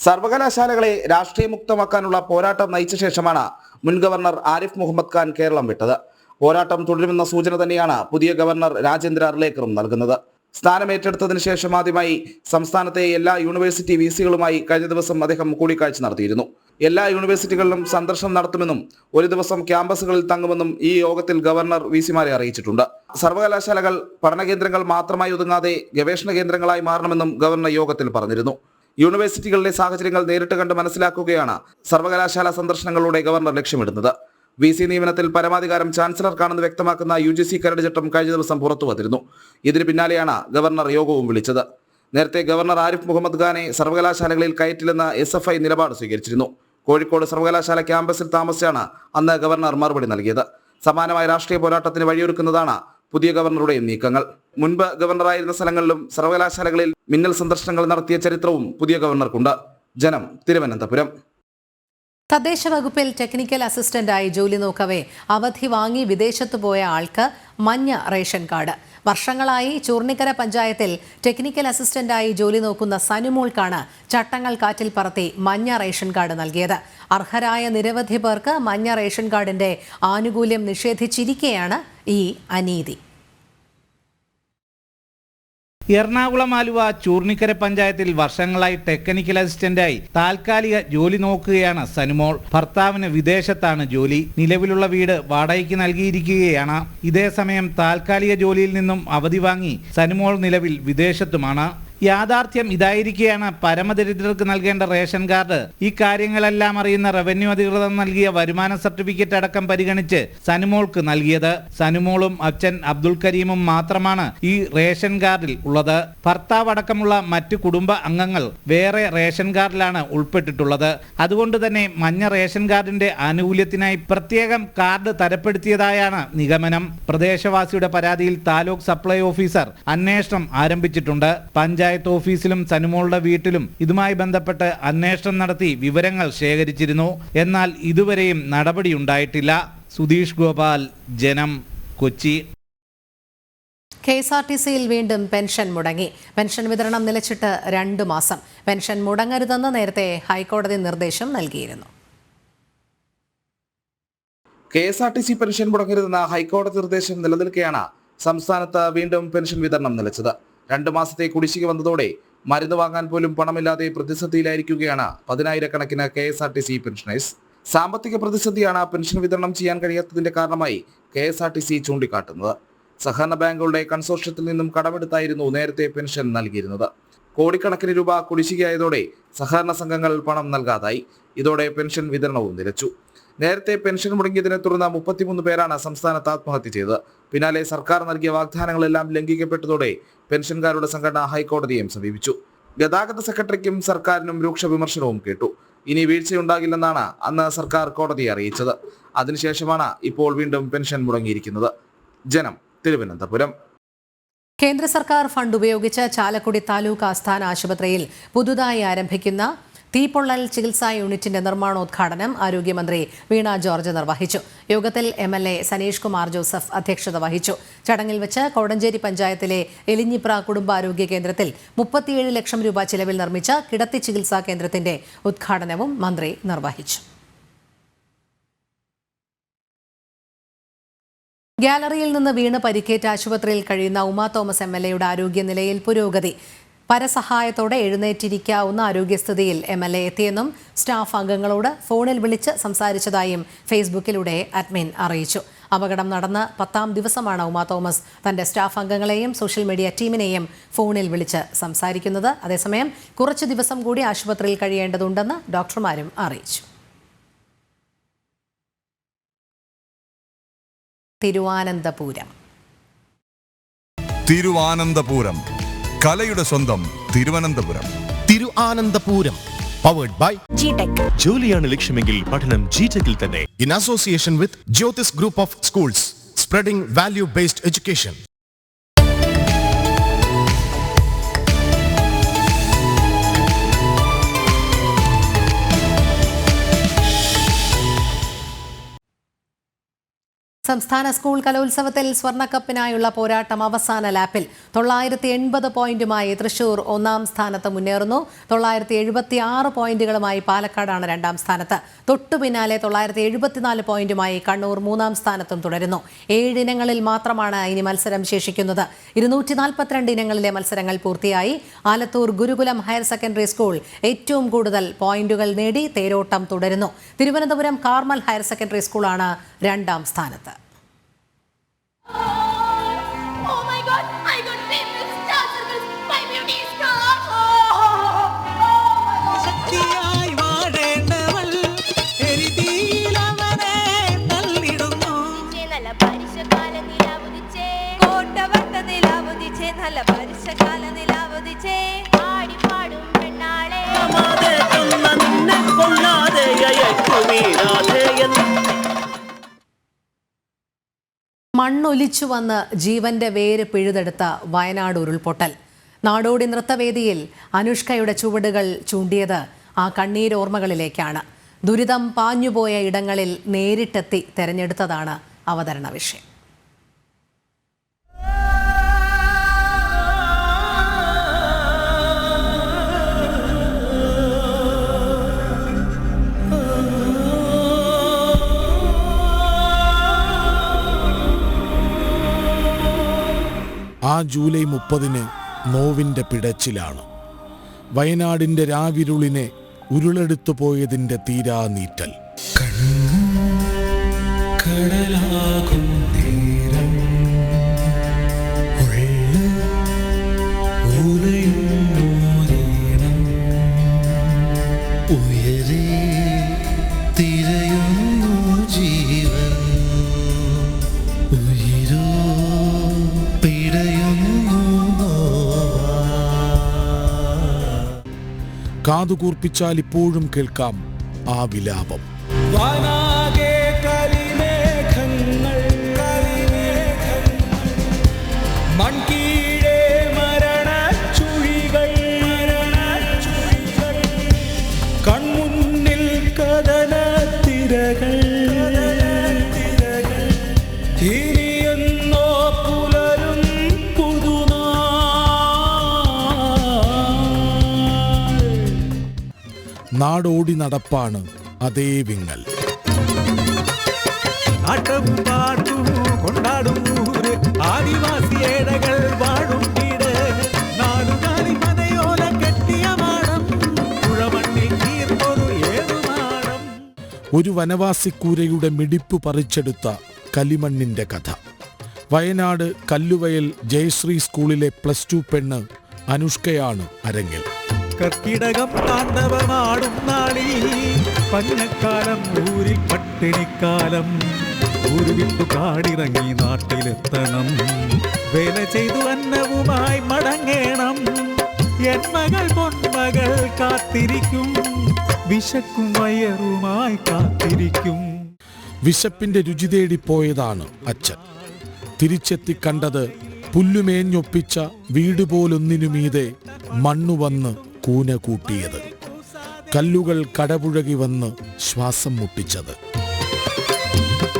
Speaker 14: സർവകലാശാലകളെ രാഷ്ട്രീയമുക്തമാക്കാനുള്ള പോരാട്ടം നയിച്ച ശേഷമാണ് മുൻ ഗവർണർ ആരിഫ് മുഹമ്മദ് ഖാൻ കേരളം വിട്ടത്. പോരാട്ടം തുടരുമെന്ന സൂചന തന്നെയാണ് പുതിയ ഗവർണർ രാജേന്ദ്ര അർലേക്കറും നൽകുന്നത്. സ്ഥാനമേറ്റെടുത്തതിന് ശേഷം ആദ്യമായി സംസ്ഥാനത്തെ എല്ലാ യൂണിവേഴ്സിറ്റി വിസികളുമായി കഴിഞ്ഞ ദിവസം അദ്ദേഹം കൂടിക്കാഴ്ച നടത്തിയിരുന്നു. എല്ലാ യൂണിവേഴ്സിറ്റികളിലും സന്ദർശനം നടത്തുമെന്നും ഒരു ദിവസം ക്യാമ്പസുകളിൽ തങ്ങുമെന്നും ഈ യോഗത്തിൽ ഗവർണർ വിസിമാരെ അറിയിച്ചിട്ടുണ്ട്. സർവകലാശാലകൾ പഠനകേന്ദ്രങ്ങൾ മാത്രമായി ഒതുങ്ങാതെ ഗവേഷണ കേന്ദ്രങ്ങളായി മാറണമെന്നും ഗവർണർ യോഗത്തിൽ പറഞ്ഞിരുന്നു. യൂണിവേഴ്സിറ്റികളിലെ സാഹചര്യങ്ങൾ നേരിട്ട് കണ്ട് മനസ്സിലാക്കുകയാണ് സർവകലാശാല സന്ദർശനങ്ങളിലൂടെ ഗവർണർ ലക്ഷ്യമിടുന്നത്. വിസി നിയമനത്തിൽ പരമാധികാരം ചാൻസലർക്കാണെന്ന് വ്യക്തമാക്കുന്ന UGC കരട് ചട്ടം കഴിഞ്ഞ ദിവസം പുറത്തു വന്നിരുന്നു. ഇതിന് പിന്നാലെയാണ് ഗവർണർ യോഗവും വിളിച്ചത്. നേരത്തെ ഗവർണർ ആരിഫ് മുഹമ്മദ് ഖാനെ സർവകലാശാലകളിൽ കയറ്റില്ലെന്ന SFI നിലപാട് സ്വീകരിച്ചിരുന്നു. കോഴിക്കോട് സർവകലാശാല ക്യാമ്പസിൽ താമസിച്ചാണ് അന്ന് ഗവർണർ മറുപടി നൽകിയത്. സമാനമായ രാഷ്ട്രീയ പോരാട്ടത്തിന് വഴിയൊരുക്കുന്നതാണ് പുതിയ ഗവർണറുടെയും നീക്കങ്ങൾ. മുൻപ് ഗവർണറായിരുന്ന സ്ഥലങ്ങളിലും സർവകലാശാലകളിൽ മിന്നൽ സന്ദർശനങ്ങൾ നടത്തിയ ചരിത്രവും പുതിയ ഗവർണർക്കുണ്ട്. ജനം, തിരുവനന്തപുരം.
Speaker 1: തദ്ദേശ വകുപ്പിൽ ടെക്നിക്കൽ അസിസ്റ്റന്റായി ജോലി നോക്കവേ അവധി വാങ്ങി വിദേശത്ത് പോയ ആൾക്ക് മഞ്ഞ റേഷൻ കാർഡ്. വർഷങ്ങളായി ചൂർണിക്കര പഞ്ചായത്തിൽ ടെക്നിക്കൽ അസിസ്റ്റന്റായി ജോലി നോക്കുന്ന സനുമോൾക്കാണ് ചട്ടങ്ങൾ കാറ്റിൽ പറത്തി മഞ്ഞ റേഷൻ കാർഡ് നൽകിയത്. അർഹരായ നിരവധി പേർക്ക് മഞ്ഞ റേഷൻ കാർഡിന്റെ ആനുകൂല്യം നിഷേധിച്ചിരിക്കെയാണ് ഈ അനീതി.
Speaker 4: എറണാകുളം ആലുവ ചൂർണിക്കര പഞ്ചായത്തിൽ വർഷങ്ങളായി ടെക്നിക്കൽ അസിസ്റ്റന്റായി താൽക്കാലിക ജോലി നോക്കുകയാണ് സനുമോൾ. ഭർത്താവിന് വിദേശത്താണ് ജോലി. നിലവിലുള്ള വീട് വാടകയ്ക്ക് നൽകിയിരിക്കുകയാണ്. ഇതേസമയം താൽക്കാലിക ജോലിയിൽ നിന്നും അവധി വാങ്ങി സനുമോൾ നിലവിൽ വിദേശത്തുമാണ്. യാഥാർത്ഥ്യം ഇതായിരിക്കെയാണ് പരമദരിദ്രർക്ക് നൽകേണ്ട റേഷൻ കാർഡ് ഈ കാര്യങ്ങളെല്ലാം അറിയുന്ന റവന്യൂ അധികൃതർ നൽകിയ വരുമാന സർട്ടിഫിക്കറ്റ് അടക്കം പരിഗണിച്ച് സനുമോൾക്ക് നൽകിയത്. സനുമോളും അച്ഛൻ അബ്ദുൽ കരീമും മാത്രമാണ് ഈ റേഷൻ കാർഡിൽ ഉള്ളത്. ഭർത്താവ് അടക്കമുള്ള മറ്റു കുടുംബ അംഗങ്ങൾ വേറെ റേഷൻ കാർഡിലാണ് ഉൾപ്പെട്ടിട്ടുള്ളത്. അതുകൊണ്ട് തന്നെ മഞ്ഞ റേഷൻ കാർഡിന്റെ ആനുകൂല്യത്തിനായി പ്രത്യേകം കാർഡ് തരപ്പെടുത്തിയതായാണ് നിഗമനം. പ്രദേശവാസിയുടെ പരാതിയിൽ താലൂക്ക് സപ്ലൈ ഓഫീസർ അന്വേഷണം ആരംഭിച്ചിട്ടുണ്ട്. പഞ്ചായത്ത് ഓഫീസിലും സനുമോളുടെ വീട്ടിലും ഇതുമായി ബന്ധപ്പെട്ട് അന്വേഷണം നടത്തി വിവരങ്ങൾ ശേഖരിച്ചിരുന്നു. എന്നാൽ ഇതുവരെയും നടപടിയുണ്ടായിട്ടില്ല. സുധീഷ് ഗോപാൽ, ജനം, കൊച്ചി.
Speaker 1: KSRTCയിൽ വീണ്ടും പെൻഷൻ മുടങ്ങി. പെൻഷൻ വിതരണം നിലച്ചിട്ട് 2 മാസം. പെൻഷൻ മുടങ്ങരുതെന്ന് നേരത്തെ ഹൈക്കോടതി നിർദ്ദേശം നൽകിയിരുന്നു.
Speaker 14: KSRTC പെൻഷൻ മുടങ്ങരുതെന്ന ഹൈക്കോടതി നിർദ്ദേശം നിലനിൽക്കെയാണ് സംസ്ഥാനത്ത് വീണ്ടും പെൻഷൻ വിതരണം നിലച്ചത്. 2 മാസത്തെ കുടിശ്ശിക വന്നതോടെ മരുന്ന് വാങ്ങാൻ പോലും പണമില്ലാതെ പ്രതിസന്ധിയിലായിരിക്കുകയാണ് 10,000-കണക്കിന് KSRTC പെൻഷനേഴ്സ്. സാമ്പത്തിക പ്രതിസന്ധിയാണ് പെൻഷൻ വിതരണം ചെയ്യാൻ കഴിയാത്തതിന്റെ കാരണമായി KSRTC ചൂണ്ടിക്കാട്ടുന്നത്. സഹകരണ ബാങ്കുകളുടെ കൺസോർഷ്യത്തിൽ നിന്നും കടമെടുത്തായിരുന്നു നേരത്തെ പെൻഷൻ നൽകിയിരുന്നത്. കോടിക്കണക്കിന് രൂപ കുടിശ്ശികയായതോടെ സഹകരണ സംഘങ്ങൾ പണം നൽകാതായി. ഇതോടെ പെൻഷൻ വിതരണവും നിലച്ചു. നേരത്തെ പെൻഷൻ മുടങ്ങിയതിനെ തുടർന്ന് 33 പേരാണ് സംസ്ഥാനത്ത് ആത്മഹത്യ ചെയ്തത്. പിന്നാലെ സർക്കാർ നൽകിയ വാഗ്ദാനങ്ങളെല്ലാം ലംഘിക്കപ്പെട്ടതോടെ പെൻഷൻകാരുടെ സംഘടന ഹൈക്കോടതിയെയും സമീപിച്ചു. ഗതാഗത സെക്രട്ടറിക്കും സർക്കാരിനും രൂക്ഷ വിമർശനവും കേട്ടു. ഇനി വീഴ്ചയുണ്ടാകില്ലെന്നാണ് അന്ന് സർക്കാർ കോടതിയെ അറിയിച്ചത്. അതിനുശേഷമാണ് ഇപ്പോൾ വീണ്ടും പെൻഷൻ മുടങ്ങിയിരിക്കുന്നത്. ജനം, തിരുവനന്തപുരം.
Speaker 1: കേന്ദ്ര സർക്കാർ ഫണ്ട് ഉപയോഗിച്ച് ചാലക്കുടി താലൂക്ക് ആസ്ഥാന ആശുപത്രിയിൽ പുതുതായി ആരംഭിക്കുന്ന തീപ്പൊള്ളൽ ചികിത്സാ യൂണിറ്റിന്റെ നിർമ്മാണോദ്ഘാടനം ആരോഗ്യമന്ത്രി വീണ ജോർജ് നിർവഹിച്ചു. യോഗത്തിൽ MLA സനീഷ് കുമാർ ജോസഫ് അധ്യക്ഷത വഹിച്ചു. ചടങ്ങിൽ വെച്ച് കോടഞ്ചേരി പഞ്ചായത്തിലെ എലിഞ്ഞിപ്ര കുടുംബാരോഗ്യ കേന്ദ്രത്തിൽ 37 ലക്ഷം രൂപ ചിലവിൽ നിർമ്മിച്ച കിടത്തി ചികിത്സാ കേന്ദ്രത്തിന്റെ ഉദ്ഘാടനവും മന്ത്രി നിർവഹിച്ചു. ഗാലറിയിൽ നിന്ന് വീണ് പരിക്കേറ്റ ആശുപത്രിയിൽ കഴിയുന്ന ഉമാ തോമസ് MLAയുടെ ആരോഗ്യനിലയിൽ പുരോഗതി. പരസഹായത്തോടെ എഴുന്നേറ്റിരിക്കാവുന്ന ആരോഗ്യസ്ഥിതിയിൽ MLA എത്തിയെന്നും സ്റ്റാഫ് അംഗങ്ങളോട് ഫോണിൽ വിളിച്ച് സംസാരിച്ചതായും ഫേസ്ബുക്കിലൂടെ അഡ്മിൻ അറിയിച്ചു. അപകടം നടന്ന് 10ാം ദിവസമാണ് ഉമാ തോമസ് തന്റെ സ്റ്റാഫ് അംഗങ്ങളെയും സോഷ്യൽ മീഡിയ ടീമിനെയും ഫോണിൽ വിളിച്ച് സംസാരിക്കുന്നത്. അതേസമയം കുറച്ചു ദിവസം കൂടി ആശുപത്രിയിൽ കഴിയേണ്ടതുണ്ടെന്ന് ഡോക്ടർമാരും അറിയിച്ചു.
Speaker 15: തിരുവാനന്തപുരം കലയുടെ സ്വന്തം Thiruvananthapuram.
Speaker 16: Thiruvananthapuram powered by
Speaker 17: GTech.
Speaker 16: ജോലിയാണ് ലക്ഷ്യമെങ്കിൽ പഠനം GTechൽ തന്നെ. In association with Jyothis group of schools, spreading value based education.
Speaker 1: സംസ്ഥാന സ്കൂൾ കലോത്സവത്തിൽ സ്വർണ്ണക്കപ്പിനായുള്ള പോരാട്ടം അവസാന ലാപ്പിൽ. 980 പോയിന്റുമായി തൃശൂർ 1ാം സ്ഥാനത്ത് മുന്നേറുന്നു. 976 പോയിന്റുകളുമായി പാലക്കാടാണ് 2ാം സ്ഥാനത്ത്. തൊട്ടു പിന്നാലെ 974 പോയിന്റുമായി കണ്ണൂർ 3ാം സ്ഥാനത്തും തുടരുന്നു. 7 ഇനങ്ങളിൽ മാത്രമാണ് ഇനി മത്സരം ശേഷിക്കുന്നത്. 242 ഇനങ്ങളിലെ മത്സരങ്ങൾ പൂർത്തിയായി. ആലത്തൂർ ഗുരുകുലം ഹയർ സെക്കൻഡറി സ്കൂൾ ഏറ്റവും കൂടുതൽ പോയിന്റുകൾ നേടി തേരോട്ടം തുടരുന്നു. തിരുവനന്തപുരം കാർമൽ ഹയർ സെക്കൻഡറി സ്കൂളാണ് 2ാം സ്ഥാനത്ത്. മണ്ണൊലിച്ചു വന്ന് ജീവന്റെ വേര് പിഴുതെടുത്ത വയനാട് ഉരുൾപൊട്ടൽ. നാടോടി നൃത്തവേദിയിൽ അനുഷ്കയുടെ ചുവടുകൾ ചൂണ്ടിയത് ആ കണ്ണീരോർമ്മകളിലേക്കാണ്. ദുരിതം പാഞ്ഞുപോയ ഇടങ്ങളിൽ നേരിട്ടെത്തി തെരഞ്ഞെടുത്തതാണ് അവതരണ വിഷയം.
Speaker 17: ആ ജൂലൈ 30 നോവിൻ്റെ പിടച്ചിലാണ്. വയനാടിൻ്റെ രാവിരുളിനെ ഉരുളെടുത്തു പോയതിൻ്റെ തീരാനീറ്റൽ.
Speaker 18: കടലാകും നേരം ഉയരെ തിരയുന്നു ജീവൻ ഉയരോ
Speaker 17: കാതുകൂർപ്പിച്ചാൽ ഇപ്പോഴും കേൾക്കാം ആ വിലാപം.
Speaker 18: കൺമുന്നിൽ കടല തിരകൾ
Speaker 17: നാടോടി നടപ്പാണ് അതേ വിങ്ങൽ. ഒരു വനവാസിക്കൂരയുടെ മിടിപ്പ് പറിച്ചെടുത്ത കലിമണ്ണിന്റെ കഥ. വയനാട് കല്ലുവയൽ ജയശ്രീ സ്കൂളിലെ +2 പെണ്ണ് അനുഷ്കയാണ് അരങ്ങിൽ.
Speaker 18: കർക്കിടകം താണ്ഡവമാടും നാളിൽ പഞ്ഞക്കാലം ഊരിൽ പട്ടിണിക്കാലം ഊരുവിട്ടു കാടിറങ്ങി നാട്ടിലെത്തണം വേല ചെയ്തു അന്നവുമായി മടങ്ങേണം എൻ മകൾ പൊന്മകൾ കാത്തിരിക്കും വിശക്കും വയറുമായി കാത്തിരിക്കും.
Speaker 17: വിശപ്പിന്റെ രുചി തേടിപ്പോയതാണ് അച്ഛൻ. തിരിച്ചെത്തി കണ്ടത് പുല്ലുമേഞ്ഞൊപ്പിച്ച വീട് പോലൊന്നിനുമീതെ മണ്ണു വന്ന് കൂന കൂട്ടിയത്, കല്ലുകൾ കടപുഴകി വന്ന് ശ്വാസം മുട്ടിച്ചത്.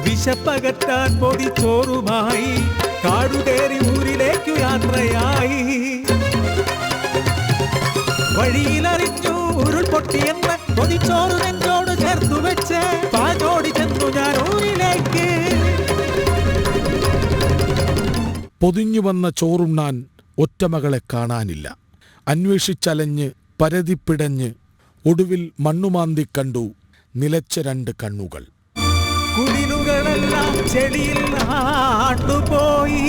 Speaker 18: വിശപ്പകറ്റാൻ പൊതിച്ചോറുമായി കാടുകേറി ഊരിലേക്കു യാത്രയായി വഴിയിലറിഞ്ഞു ഉരുൾപൊട്ടിയെന്ന് പൊതിച്ചോറ് നെഞ്ചോട് ചേർത്തു വെച്ച് പാഞ്ഞോടി ചെന്നു ഞാൻ ഊരിലേക്ക്.
Speaker 17: പൊതിഞ്ഞു വന്ന ചോറുണ്ണാൻ ഒറ്റമകളെ കാണാനില്ല. അന്വേഷിച്ചലഞ്ഞ് പരതിപ്പിടഞ്ഞ് ഒടുവിൽ മണ്ണുമാന്തി കണ്ടു നിലച്ച 2 കണ്ണുകൾ.
Speaker 18: കുടിലുകളെല്ലാം ചെടിയിൽ ആണ്ടുപോയി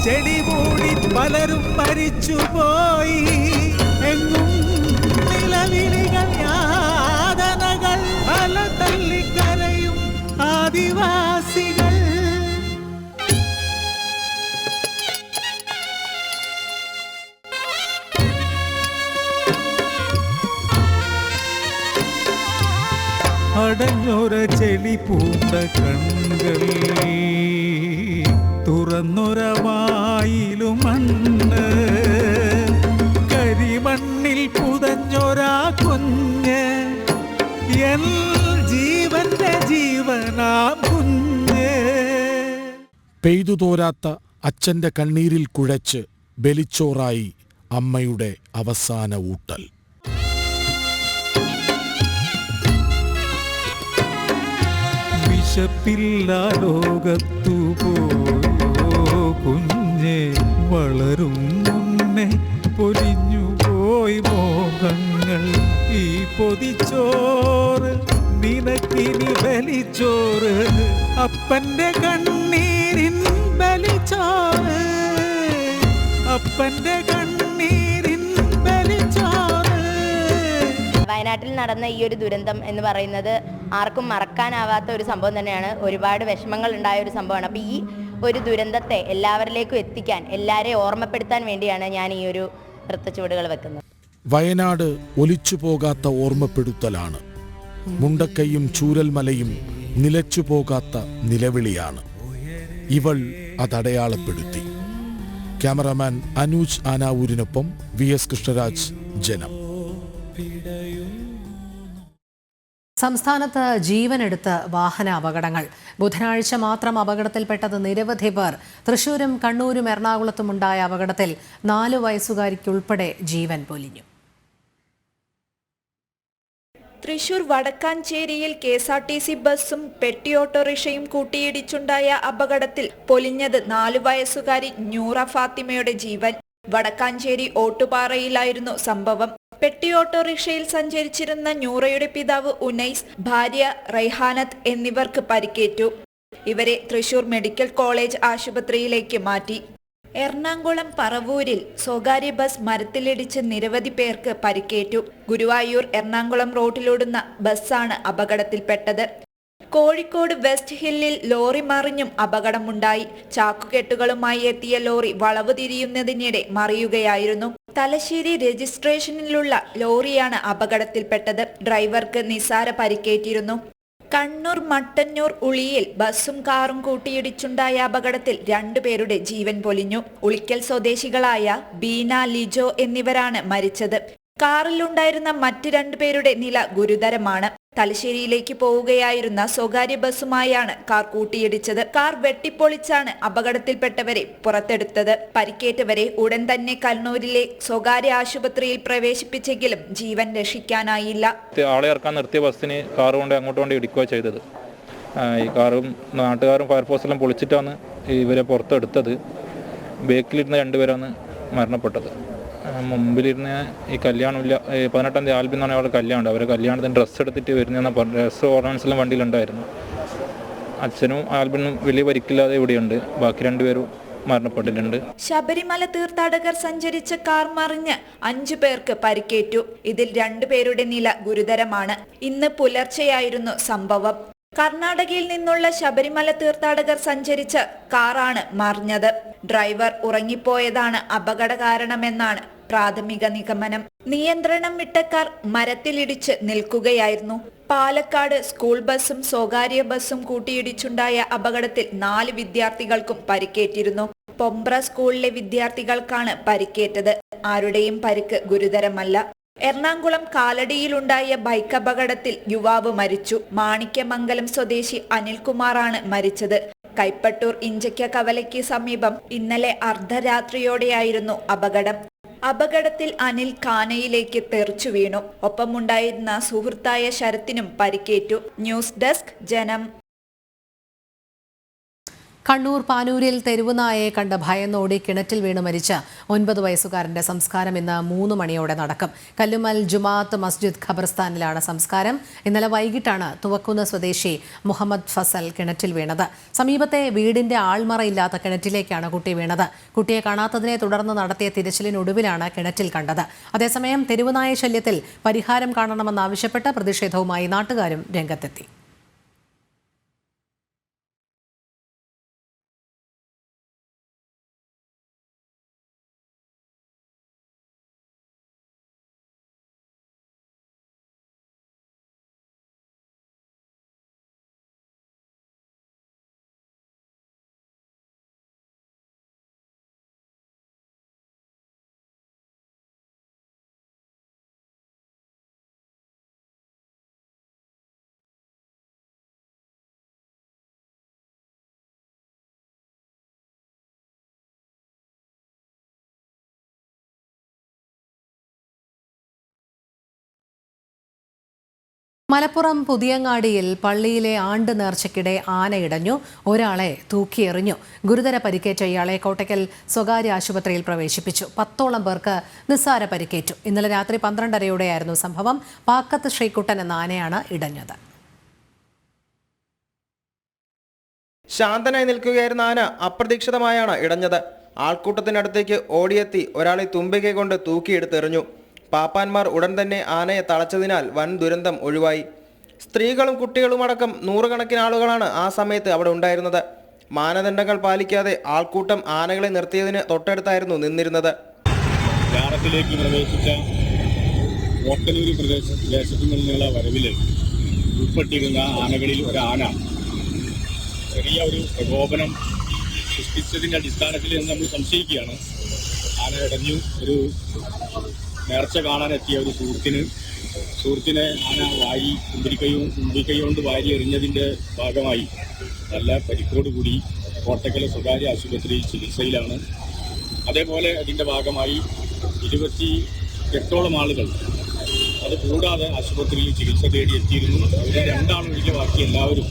Speaker 18: ചെടി മൂടി പലരും മരിച്ചുപോയി എങ്ങും നിലവിളികൾ യാതനകൾ അല തള്ളിക്കരയും ആദിവാസികൾ. അടഞ്ഞൊര ചെളി പൂണ്ട കണ്ണുകൾ തുറന്നൊരവായിലും മണ്ണ് കരിമണ്ണിൽ പുതഞ്ഞൊരാ കുഞ്ഞ് എൻ ജീവന്റെ ജീവനാ കുഞ്ഞ്.
Speaker 17: പെയ്തു തോരാത്ത അച്ഛന്റെ കണ്ണീരിൽ കുഴച്ച് ബലിച്ചോറായി അമ്മയുടെ അവസാന ഊട്ടൽ.
Speaker 18: വിശപ്പില്ലാ ലോകത്തു പോയോ കുഞ്ഞെ വളരും മുന്നേ പൊലിഞ്ഞു പോയി മോഹങ്ങൾ ഈ പൊതിച്ചോറ് നിനക്കിനി ബലിച്ചോറ് അപ്പന്റെ കണ്ണീരിൻ ബലിച്ചോറ് അപ്പന്റെ കണ്ണീരിൻ ബലിച്ചോറ്.
Speaker 19: വയനാട്ടിൽ നടന്ന ഈ ഒരു ദുരന്തം എന്ന് പറയുന്നത് ആർക്കും മറക്കാനാവാത്ത ഒരു സംഭവം തന്നെയാണ്. ഒരുപാട് വിഷമങ്ങൾ ഉണ്ടായ ഒരു സംഭവമാണ്. അപ്പോൾ ഈ ഒരു ദുരന്തത്തെ എല്ലാവരിലേക്കും എത്തിക്കാൻ, എല്ലാവരെയും ഓർമ്മപ്പെടുത്താൻ വേണ്ടിയാണ് ഞാൻ ഈ ഒരു നൃത്തച്ചുവടുകൾ വെക്കുന്നത്.
Speaker 17: വയനാട് ഒലിച്ചു പോകാത്ത ഓർമ്മപ്പെടുത്തലാണ്. മുണ്ടക്കൈയും ചൂരൽമലയും നിലച്ചു പോകാത്ത നിലവിളിയാണ്. ഇവൾ അതടയാളപ്പെടുത്തി. ക്യാമറാമാൻ അനൂജ് ആനാവൂരിനൊപ്പം VS കൃഷ്ണരാജ്, ജനം.
Speaker 1: സംസ്ഥാനത്ത് ജീവനെടുത്ത വാഹന അപകടങ്ങൾ. ബുധനാഴ്ച മാത്രം അപകടത്തിൽപ്പെട്ടത് നിരവധി പേർ. തൃശൂരും കണ്ണൂരും എറണാകുളത്തും ഉണ്ടായ അപകടത്തിൽ 4 വയസ്സുകാരിക്കുൾപ്പെടെ ജീവൻ പൊലിഞ്ഞു.
Speaker 20: തൃശൂർ വടക്കാഞ്ചേരിയിൽ KSRTC ബസ്സും പെട്ടി ഓട്ടോറിക്ഷയും കൂട്ടിയിടിച്ചുണ്ടായ അപകടത്തിൽ പൊലിഞ്ഞത് 4 വയസ്സുകാരി നൂറ ഫാത്തിമയുടെ ജീവൻ. വടക്കാഞ്ചേരി ഓട്ടുപാറയിലായിരുന്നു സംഭവം. പെട്ടി ഓട്ടോറിക്ഷയിൽ സഞ്ചരിച്ചിരുന്ന നൂറയുടെ പിതാവ് ഉനൈസ്, ഭാര്യ റൈഹാനത്ത് എന്നിവർക്ക് പരിക്കേറ്റു. ഇവരെ തൃശൂർ മെഡിക്കൽ കോളേജ് ആശുപത്രിയിലേക്ക് മാറ്റി. എറണാകുളം പറവൂരിൽ സ്വകാര്യ ബസ് മരത്തിലിടിച്ച് നിരവധി പേർക്ക് പരിക്കേറ്റു. ഗുരുവായൂർ എറണാകുളം റോഡിലോടുന്ന ബസ്സാണ് അപകടത്തിൽപ്പെട്ടത്. കോഴിക്കോട് വെസ്റ്റ് ഹില്ലിൽ ലോറി മറിഞ്ഞും അപകടമുണ്ടായി. ചാക്കുകെട്ടുകളുമായി എത്തിയ ലോറി വളവ് തിരിയുന്നതിനിടെ മറിയുകയായിരുന്നു. തലശ്ശേരി രജിസ്ട്രേഷനിലുള്ള ലോറിയാണ് അപകടത്തിൽപ്പെട്ടത്. ഡ്രൈവർക്ക് നിസാര പരിക്കേറ്റിരുന്നു. കണ്ണൂർ മട്ടന്നൂർ ഉളിയിൽ ബസ്സും കാറും കൂട്ടിയിടിച്ചുണ്ടായ അപകടത്തിൽ 2 പേരുടെ ജീവൻ പൊലിഞ്ഞു. ഉളിക്കൽ സ്വദേശികളായ ബീന, ലിജോ എന്നിവരാണ് മരിച്ചത്. കാറിലുണ്ടായിരുന്ന മറ്റ് 2 പേരുടെ നില ഗുരുതരമാണ്. തലശ്ശേരിയിലേക്ക് പോവുകയായിരുന്ന സ്വകാര്യ ബസ്സുമായാണ് കാർ കൂട്ടിയിടിച്ചത്. കാർ വെട്ടിപ്പൊളിച്ചാണ് അപകടത്തിൽപ്പെട്ടവരെ പുറത്തെടുത്തത്. പരിക്കേറ്റവരെ ഉടൻ തന്നെ കണ്ണൂരിലെ സ്വകാര്യ ആശുപത്രിയിൽ പ്രവേശിപ്പിച്ചെങ്കിലും ജീവൻ രക്ഷിക്കാനായില്ല.
Speaker 21: ആളെ ഇറക്കാൻ നിർത്തിയ ബസ്സിന് കാർ കൊണ്ട് അങ്ങോട്ട് കൊണ്ട് ഇടിക്കുക ചെയ്തത്. ഈ കാറും നാട്ടുകാരും ഫയർഫോഴ്സെല്ലാം പൊളിച്ചിട്ടാണ് ഇവരെ പുറത്തെടുത്തത്. ബേക്കിലിരുന്ന 2 പേരാണ് മരണപ്പെട്ടത്. മുമ്പിലിരുന്ന ഈ കല്യാണമില്ല, 18-ാം തീയതി ആൽബിൻ എന്ന് പറഞ്ഞ അവരുടെ കല്യാണം. അവരെ കല്യാണത്തിന് ഡ്രസ്സ് എടുത്തിട്ട് വരുന്ന ഡ്രസ്സ് ഓർണമെൻറ്റ്സെല്ലാം വണ്ടിയിലുണ്ടായിരുന്നു. അച്ഛനും ആൽബിനും വലിയ പരിക്കില്ലാതെ ഇവിടെയുണ്ട്. ബാക്കി 2 പേരും മരണപ്പെട്ടിട്ടുണ്ട്.
Speaker 20: ശബരിമല തീർത്ഥാടകർ സഞ്ചരിച്ച കാർ മറിഞ്ഞ് 5 പേർക്ക് പരിക്കേറ്റു. ഇതിൽ 2 പേരുടെ നില ഗുരുതരമാണ്. ഇന്ന് പുലർച്ചെയായിരുന്നു സംഭവം. കർണാടകയിൽ നിന്നുള്ള ശബരിമല തീർത്ഥാടകർ സഞ്ചരിച്ച കാറാണ് മറിഞ്ഞത്. ഡ്രൈവർ ഉറങ്ങിപ്പോയതാണ് അപകട കാരണമെന്നാണ് പ്രാഥമിക നിഗമനം. നിയന്ത്രണം വിട്ട കാർ മരത്തിലിടിച്ച് നിൽക്കുകയായിരുന്നു. പാലക്കാട് സ്കൂൾ ബസ്സും സ്വകാര്യ ബസ്സും കൂട്ടിയിടിച്ചുണ്ടായ അപകടത്തിൽ 4 വിദ്യാർത്ഥികൾക്കും പരിക്കേറ്റിരുന്നു. പൊമ്പ്ര സ്കൂളിലെ വിദ്യാർത്ഥികൾക്കാണ് പരിക്കേറ്റത്. ആരുടെയും പരിക്ക് ഗുരുതരമല്ല. എറണാകുളം കാലടിയിലുണ്ടായ ബൈക്ക് അപകടത്തിൽ യുവാവ് മരിച്ചു. മാണിക്യമംഗലം സ്വദേശി അനിൽകുമാറാണ് മരിച്ചത്. കൈപ്പട്ടൂർ ഇഞ്ചക്ക കവലയ്ക്ക് സമീപം ഇന്നലെ അർദ്ധരാത്രിയോടെയായിരുന്നു അപകടം. അപകടത്തിൽ അനിൽ കാനയിലേക്ക് തെറിച്ചു വീണു. ഒപ്പമുണ്ടായിരുന്ന സുഹൃത്തായ ശരത്തിനും പരിക്കേറ്റു. ന്യൂസ് ഡെസ്ക് ജനം.
Speaker 1: കണ്ണൂർ പാനൂരിൽ തെരുവുനായയെ കണ്ട് ഭയന്നോടി കിണറ്റിൽ വീണ് മരിച്ച 9 വയസ്സുകാരന്റെ സംസ്കാരം ഇന്ന് 3 മണിയോടെ നടക്കും. കല്ലുമൽ ജുമാഅത്ത് മസ്ജിദ് ഖബർസ്ഥാനിലാണ് സംസ്കാരം. ഇന്നലെ വൈകിട്ടാണ് തുവക്കുന്ന് സ്വദേശി മുഹമ്മദ് ഫസൽ കിണറ്റിൽ വീണത്. സമീപത്തെ വീടിന്റെ ആൾമറയില്ലാത്ത കിണറ്റിലേക്കാണ് കുട്ടി വീണത്. കുട്ടിയെ കാണാത്തതിനെ തുടർന്ന് നടത്തിയ തിരച്ചിലിനൊടുവിലാണ് കിണറ്റിൽ കണ്ടത്. അതേസമയം തെരുവുനായ ശല്യത്തിൽ പരിഹാരം കാണണമെന്നാവശ്യപ്പെട്ട് പ്രതിഷേധവുമായി നാട്ടുകാരും രംഗത്തെത്തി. മലപ്പുറം പുതിയങ്ങാടിയിൽ പള്ളിയിലെ ആണ്ട് നേർച്ചയ്ക്കിടെ ആനയിടഞ്ഞു. ഒരാളെ തൂക്കിയെറിഞ്ഞു. ഗുരുതര പരിക്കേറ്റ ഇയാളെ കോട്ടയ്ക്കൽ സ്വകാര്യ ആശുപത്രിയിൽ പ്രവേശിപ്പിച്ചു. 10ഓളം പേർക്ക് നിസ്സാര പരിക്കേറ്റു. ഇന്നലെ രാത്രി 12:30യോടെയായിരുന്നു സംഭവം. പാക്കത്ത് ശ്രീകുട്ടൻ എന്ന ആനയാണ് ഇടഞ്ഞത്.
Speaker 22: ശാന്തനായി നിൽക്കുകയായിരുന്ന ആന അപ്രതീക്ഷിതമായാണ് ഇടഞ്ഞത്. ആൾക്കൂട്ടത്തിനടുത്തേക്ക് ഓടിയെത്തി ഒരാളെ തുമ്പികൈ കൊണ്ട് തൂക്കിയെടുത്തെറിഞ്ഞു. പാപ്പാന്മാർ ഉടൻ തന്നെ ആനയെ തളച്ചതിനാൽ വൻ ദുരന്തം ഒഴിവായി. സ്ത്രീകളും കുട്ടികളുമടക്കം 100 കണക്കിന് ആളുകളാണ് ആ സമയത്ത് അവിടെ ഉണ്ടായിരുന്നത്. മാനദണ്ഡങ്ങൾ പാലിക്കാതെ ആൾക്കൂട്ടം ആനകളെ നിർത്തിയതിന് തൊട്ടടുത്തായിരുന്നു നിന്നിരുന്നത്.
Speaker 23: ഗ്രാമത്തിലേക്ക് പ്രവേശിച്ച ഓട്ടനൂർ പ്രദേശത്തു നിന്നുള്ള വരവിൽ ഉൾപ്പെട്ടിരുന്ന ആനകളിൽ ഒരാന ചെറിയ ഒരു പ്രകോപനം സൃഷ്ടിച്ചതിൻ്റെ അടിസ്ഥാനത്തിൽ നമ്മൾ സംശയിക്കുകയാണ്. ആന ഇടഞ്ഞു. ഒരു നേർച്ച കാണാനെത്തിയ ഒരു സുഹൃത്തിന് സുഹൃത്തിനെ ആന വാരി തുമ്പിക്കൈ കൊണ്ട് വാരി എറിഞ്ഞതിൻ്റെ ഭാഗമായി നല്ല പരിക്കോടുകൂടി കോട്ടക്കൽ സ്വകാര്യ ആശുപത്രിയിൽ ചികിത്സയിലാണ്. അതേപോലെ അതിൻ്റെ ഭാഗമായി 28ഓളം ആളുകൾ അത് കൂടാതെ ആശുപത്രിയിൽ ചികിത്സ തേടി എത്തിയിരുന്നു. അവരെ 2 ആളൊഴികെ ബാക്കി എല്ലാവരും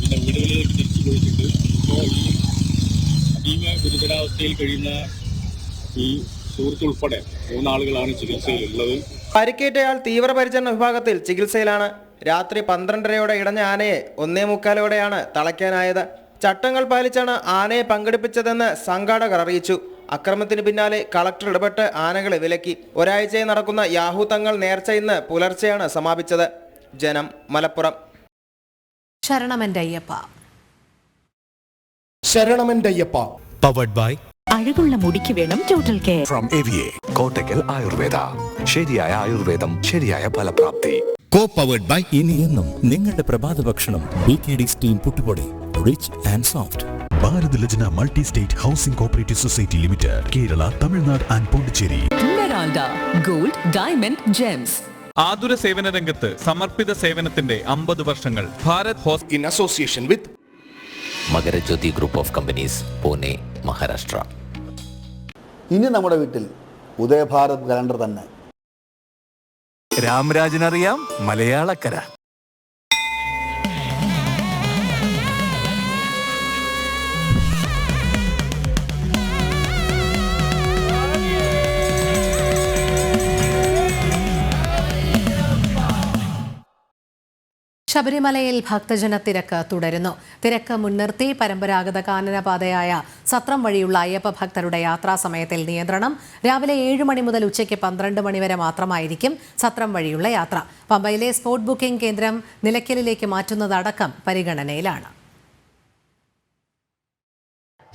Speaker 23: പിന്നെ വീടുകളിലേക്ക് തിരിച്ചു പോയിട്ടുണ്ട്. ഇപ്പോൾ ഈ അതീവ ഗുരുതരാവസ്ഥയിൽ കഴിയുന്ന ഈ സുഹൃത്തുൾപ്പെടെ 3 ആളുകളാണ് ചികിത്സയിലുള്ളത്.
Speaker 22: പരിക്കേറ്റയാൾ തീവ്രപരിചരണ വിഭാഗത്തിൽ ചികിത്സയിലാണ്. രാത്രി 12:30 ഇടഞ്ഞ ആനയെ 1:45 തളയ്ക്കാനായത്. ചട്ടങ്ങൾ പാലിച്ചാണ് ആനയെ പങ്കെടുപ്പിച്ചതെന്ന് സംഘാടകർ അറിയിച്ചു. അക്രമത്തിന് പിന്നാലെ കളക്ടർ ഇടപെട്ട് ആനകളെ വിലക്കി. ഒരാഴ്ചയായി നടക്കുന്ന യാഹൂ തങ്ങൾ നേർച്ച ഇന്ന് പുലർച്ചെയാണ് സമാപിച്ചത്. ജനം, മലപ്പുറം.
Speaker 1: ശരണമെൻ്റയ്യപ്പ.
Speaker 16: ശരണമെൻ്റയ്യപ്പ പവർഡ് ബൈ
Speaker 2: അഴകുള്ള മുടിക്ക് വേണം total care
Speaker 3: from AVA Kottakkal Ayurveda. ശരിയായ ആയുർവേദം, ശരിയായ ഫലപ്രാപ്തി.
Speaker 16: കോ പവർഡ് ബൈ ഇനി എന്നും നിങ്ങളുടെ പ്രഭാത ഭക്ഷണം BKD സ്റ്റീം പുട്ടുപൊടി, rich and soft.
Speaker 7: Bharat Lajna multi state housing cooperative society limited, Kerala, Tamil Nadu and Pondicherry.
Speaker 2: Gold, diamond, gems.
Speaker 24: ആതുര സേവന രംഗത്ത് സമർപ്പിത സേവനത്തിന്റെ 50 വർഷങ്ങൾ. Bharat hospital
Speaker 16: in association with
Speaker 3: Makarajyothi group of companies, Pune, Maharashtra.
Speaker 25: ഇനി നമ്മുടെ വീട്ടിൽ ഉദയഭാരത് കലണ്ടർ തന്നെ.
Speaker 3: രാമരാജനറിയാം മലയാളക്കര.
Speaker 1: ശബരിമലയിൽ ഭക്തജന തിരക്ക് തുടരുന്നു. തിരക്ക് മുൻനിർത്തി പരമ്പരാഗത കാനനപാതയായ സത്രം വഴിയുള്ള അയ്യപ്പ ഭക്തരുടെ യാത്രാ സമയത്തിൽ നിയന്ത്രണം. രാവിലെ 7 മണി മുതൽ ഉച്ചയ്ക്ക് 12 മണി വരെ മാത്രമായിരിക്കും സത്രം വഴിയുള്ള യാത്ര. പമ്പയിലെ സ്പോട്ട് ബുക്കിംഗ് കേന്ദ്രം നിലയ്ക്കലിലേക്ക് മാറ്റുന്നതടക്കം പരിഗണനയിലാണ്.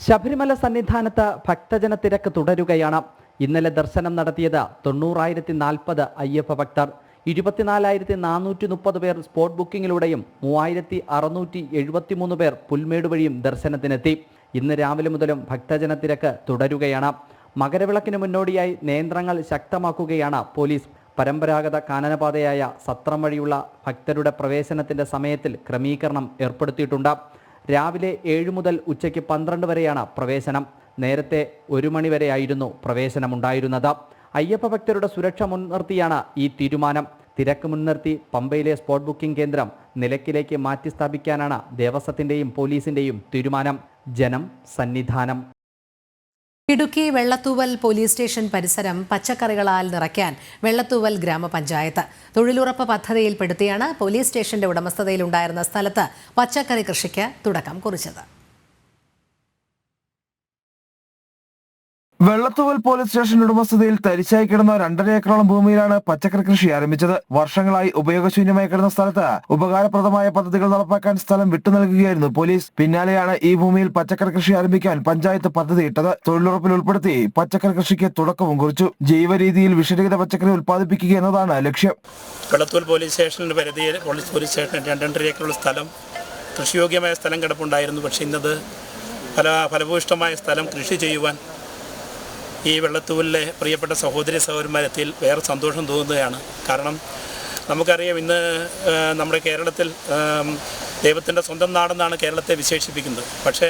Speaker 6: ശബരിമല സന്നിധാനത്ത് ഭക്തജന തിരക്ക് തുടരുകയാണ്. ഇന്നലെ ദർശനം നടത്തിയത് 90,040 അയ്യപ്പ ഭക്തർ. 24,430 പേർ സ്പോട്ട് ബുക്കിങ്ങിലൂടെയും 3,673 പേർ പുൽമേട് വഴിയും ദർശനത്തിനെത്തി. ഇന്ന് രാവിലെ മുതലും ഭക്തജന തിരക്ക് തുടരുകയാണ്. മകരവിളക്കിന് മുന്നോടിയായി നിയന്ത്രണങ്ങൾ ശക്തമാക്കുകയാണ് പോലീസ്. പരമ്പരാഗത കാനനപാതയായ സത്രം വഴിയുള്ള ഭക്തരുടെ പ്രവേശനത്തിൻ്റെ സമയത്തിൽ ക്രമീകരണം ഏർപ്പെടുത്തിയിട്ടുണ്ട്. രാവിലെ 7 മുതൽ ഉച്ചയ്ക്ക് 12 വരെയാണ് പ്രവേശനം. നേരത്തെ 1 മണി വരെയായിരുന്നു പ്രവേശനമുണ്ടായിരുന്നത്. അയ്യപ്പ ഭക്തരുടെ സുരക്ഷ മുൻനിർത്തിയാണ് ഈ തീരുമാനം. തിരക്ക് മുൻനിർത്തി പമ്പയിലെ സ്പോട്ട് ബുക്കിംഗ് കേന്ദ്രം നിലയ്ക്കലേക്ക് മാറ്റി സ്ഥാപിക്കാനാണ് ദേവസ്വത്തിൻ്റെയും പോലീസിൻ്റെയും തീരുമാനം. ജനം, സന്നിധാനം.
Speaker 1: ഇടുക്കി വെള്ളത്തൂവൽ പോലീസ് സ്റ്റേഷൻ പരിസരം പച്ചക്കറികളാൽ നിറയ്ക്കാൻ വെള്ളത്തൂവൽ ഗ്രാമപഞ്ചായത്ത് തൊഴിലുറപ്പ് പദ്ധതിയിൽപ്പെടുത്തിയാണ് പോലീസ് സ്റ്റേഷന്റെ ഉടമസ്ഥതയിലുണ്ടായിരുന്ന സ്ഥലത്ത് പച്ചക്കറി കൃഷിക്ക് തുടക്കം കുറിച്ചത്.
Speaker 26: വെള്ളത്തൂവൽ പോലീസ് സ്റ്റേഷൻ ഉടമസ്ഥതയിൽ തരിശായി കിടന്ന 2.5 ഏക്കറോളം ഭൂമിയിലാണ് പച്ചക്കറി കൃഷി ആരംഭിച്ചത്. വർഷങ്ങളായി ഉപയോഗശൂന്യമായി കിടന്ന സ്ഥലത്ത് ഉപകാരപ്രദമായ പദ്ധതികൾ നടപ്പാക്കാൻ സ്ഥലം വിട്ടു നൽകുകയായിരുന്നു പോലീസ്. പിന്നാലെയാണ് ഈ ഭൂമിയിൽ പച്ചക്കറി കൃഷി ആരംഭിക്കാൻ പഞ്ചായത്ത് പദ്ധതിയിട്ടത്. തൊഴിലുറപ്പിൽ ഉൾപ്പെടുത്തി പച്ചക്കറി കൃഷിക്ക് തുടക്കവും കുറിച്ചു. ജൈവ രീതിയിൽ വിഷരഹിത പച്ചക്കറി ഉൽപ്പാദിപ്പിക്കുക എന്നതാണ് ലക്ഷ്യം.
Speaker 27: വെള്ളത്തൂവൽ പോലീസ് സ്റ്റേഷന്റെ പരിധിയിൽ പോലീസ് സ്റ്റേഷൻ 2.5 ഏക്കറുള്ള സ്ഥലം കൃഷിയോഗ്യമായ സ്ഥലം കിടപ്പുണ്ടായിരുന്നു. പക്ഷേ ഇന്നത് ഫലഭൂയിഷ്ടമായ സ്ഥലം കൃഷി ചെയ്യുവാൻ ഈ വെള്ളത്തൂവലിലെ പ്രിയപ്പെട്ട സഹോദരന്മാരെത്തിൽ വേറെ സന്തോഷം തോന്നുകയാണ്. കാരണം നമുക്കറിയാം, ഇന്ന് നമ്മുടെ കേരളത്തിൽ ദൈവത്തിൻ്റെ സ്വന്തം നാടെന്നാണ് കേരളത്തെ വിശേഷിപ്പിക്കുന്നത്. പക്ഷേ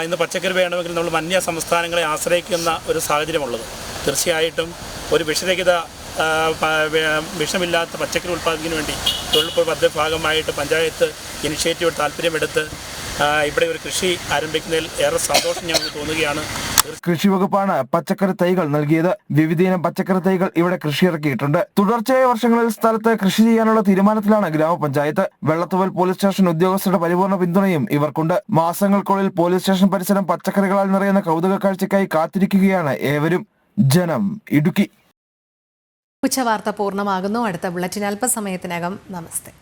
Speaker 27: ഇന്ന് പച്ചക്കറി വേണമെങ്കിൽ നമ്മൾ അന്യ സംസ്ഥാനങ്ങളെ ആശ്രയിക്കുന്ന ഒരു സാഹചര്യമുള്ളത്. തീർച്ചയായിട്ടും ഒരു വിഷമില്ലാത്ത പച്ചക്കറി ഉൽപ്പാദിക്കുന്നതിന് വേണ്ടി തൊഴിലുറപ്പ് പദ്ധതി ഭാഗമായിട്ട് പഞ്ചായത്ത് ഇനിഷ്യേറ്റീവ് താല്പര്യമെടുത്ത് ഇവിടെ ഒരു കൃഷി ആരംഭിക്കുന്നതിൽ ഏറെ സന്തോഷം ഞങ്ങൾക്ക് തോന്നുകയാണ്.
Speaker 26: കൃഷി വകുപ്പാണ് പച്ചക്കറി തൈകൾ നൽകിയത്. വിവിധയിനം പച്ചക്കറി തൈകൾ ഇവിടെ കൃഷി ഇറക്കിയിട്ടുണ്ട്. തുടർച്ചയായ വർഷങ്ങളിൽ സ്ഥലത്ത് കൃഷി ചെയ്യാനുള്ള തീരുമാനത്തിലാണ് ഗ്രാമപഞ്ചായത്ത്. വെള്ളത്തൂവൽ പോലീസ് സ്റ്റേഷൻ ഉദ്യോഗസ്ഥരുടെ പരിപൂർണ പിന്തുണയും ഇവർക്കുണ്ട്. മാസങ്ങൾക്കുള്ളിൽ പോലീസ് സ്റ്റേഷൻ പരിസരം പച്ചക്കറികളാൽ നിറയുന്ന കൗതുക കാഴ്ചയ്ക്കായി കാത്തിരിക്കുകയാണ് ഏവരും. ജനം, ഇടുക്കി.
Speaker 1: ഉച്ചവാർത്ത പൂർണ്ണമാകുന്നു. അടുത്ത ബുള്ളറ്റിൻ അല്പസമയത്തിനകം. നമസ്തേ.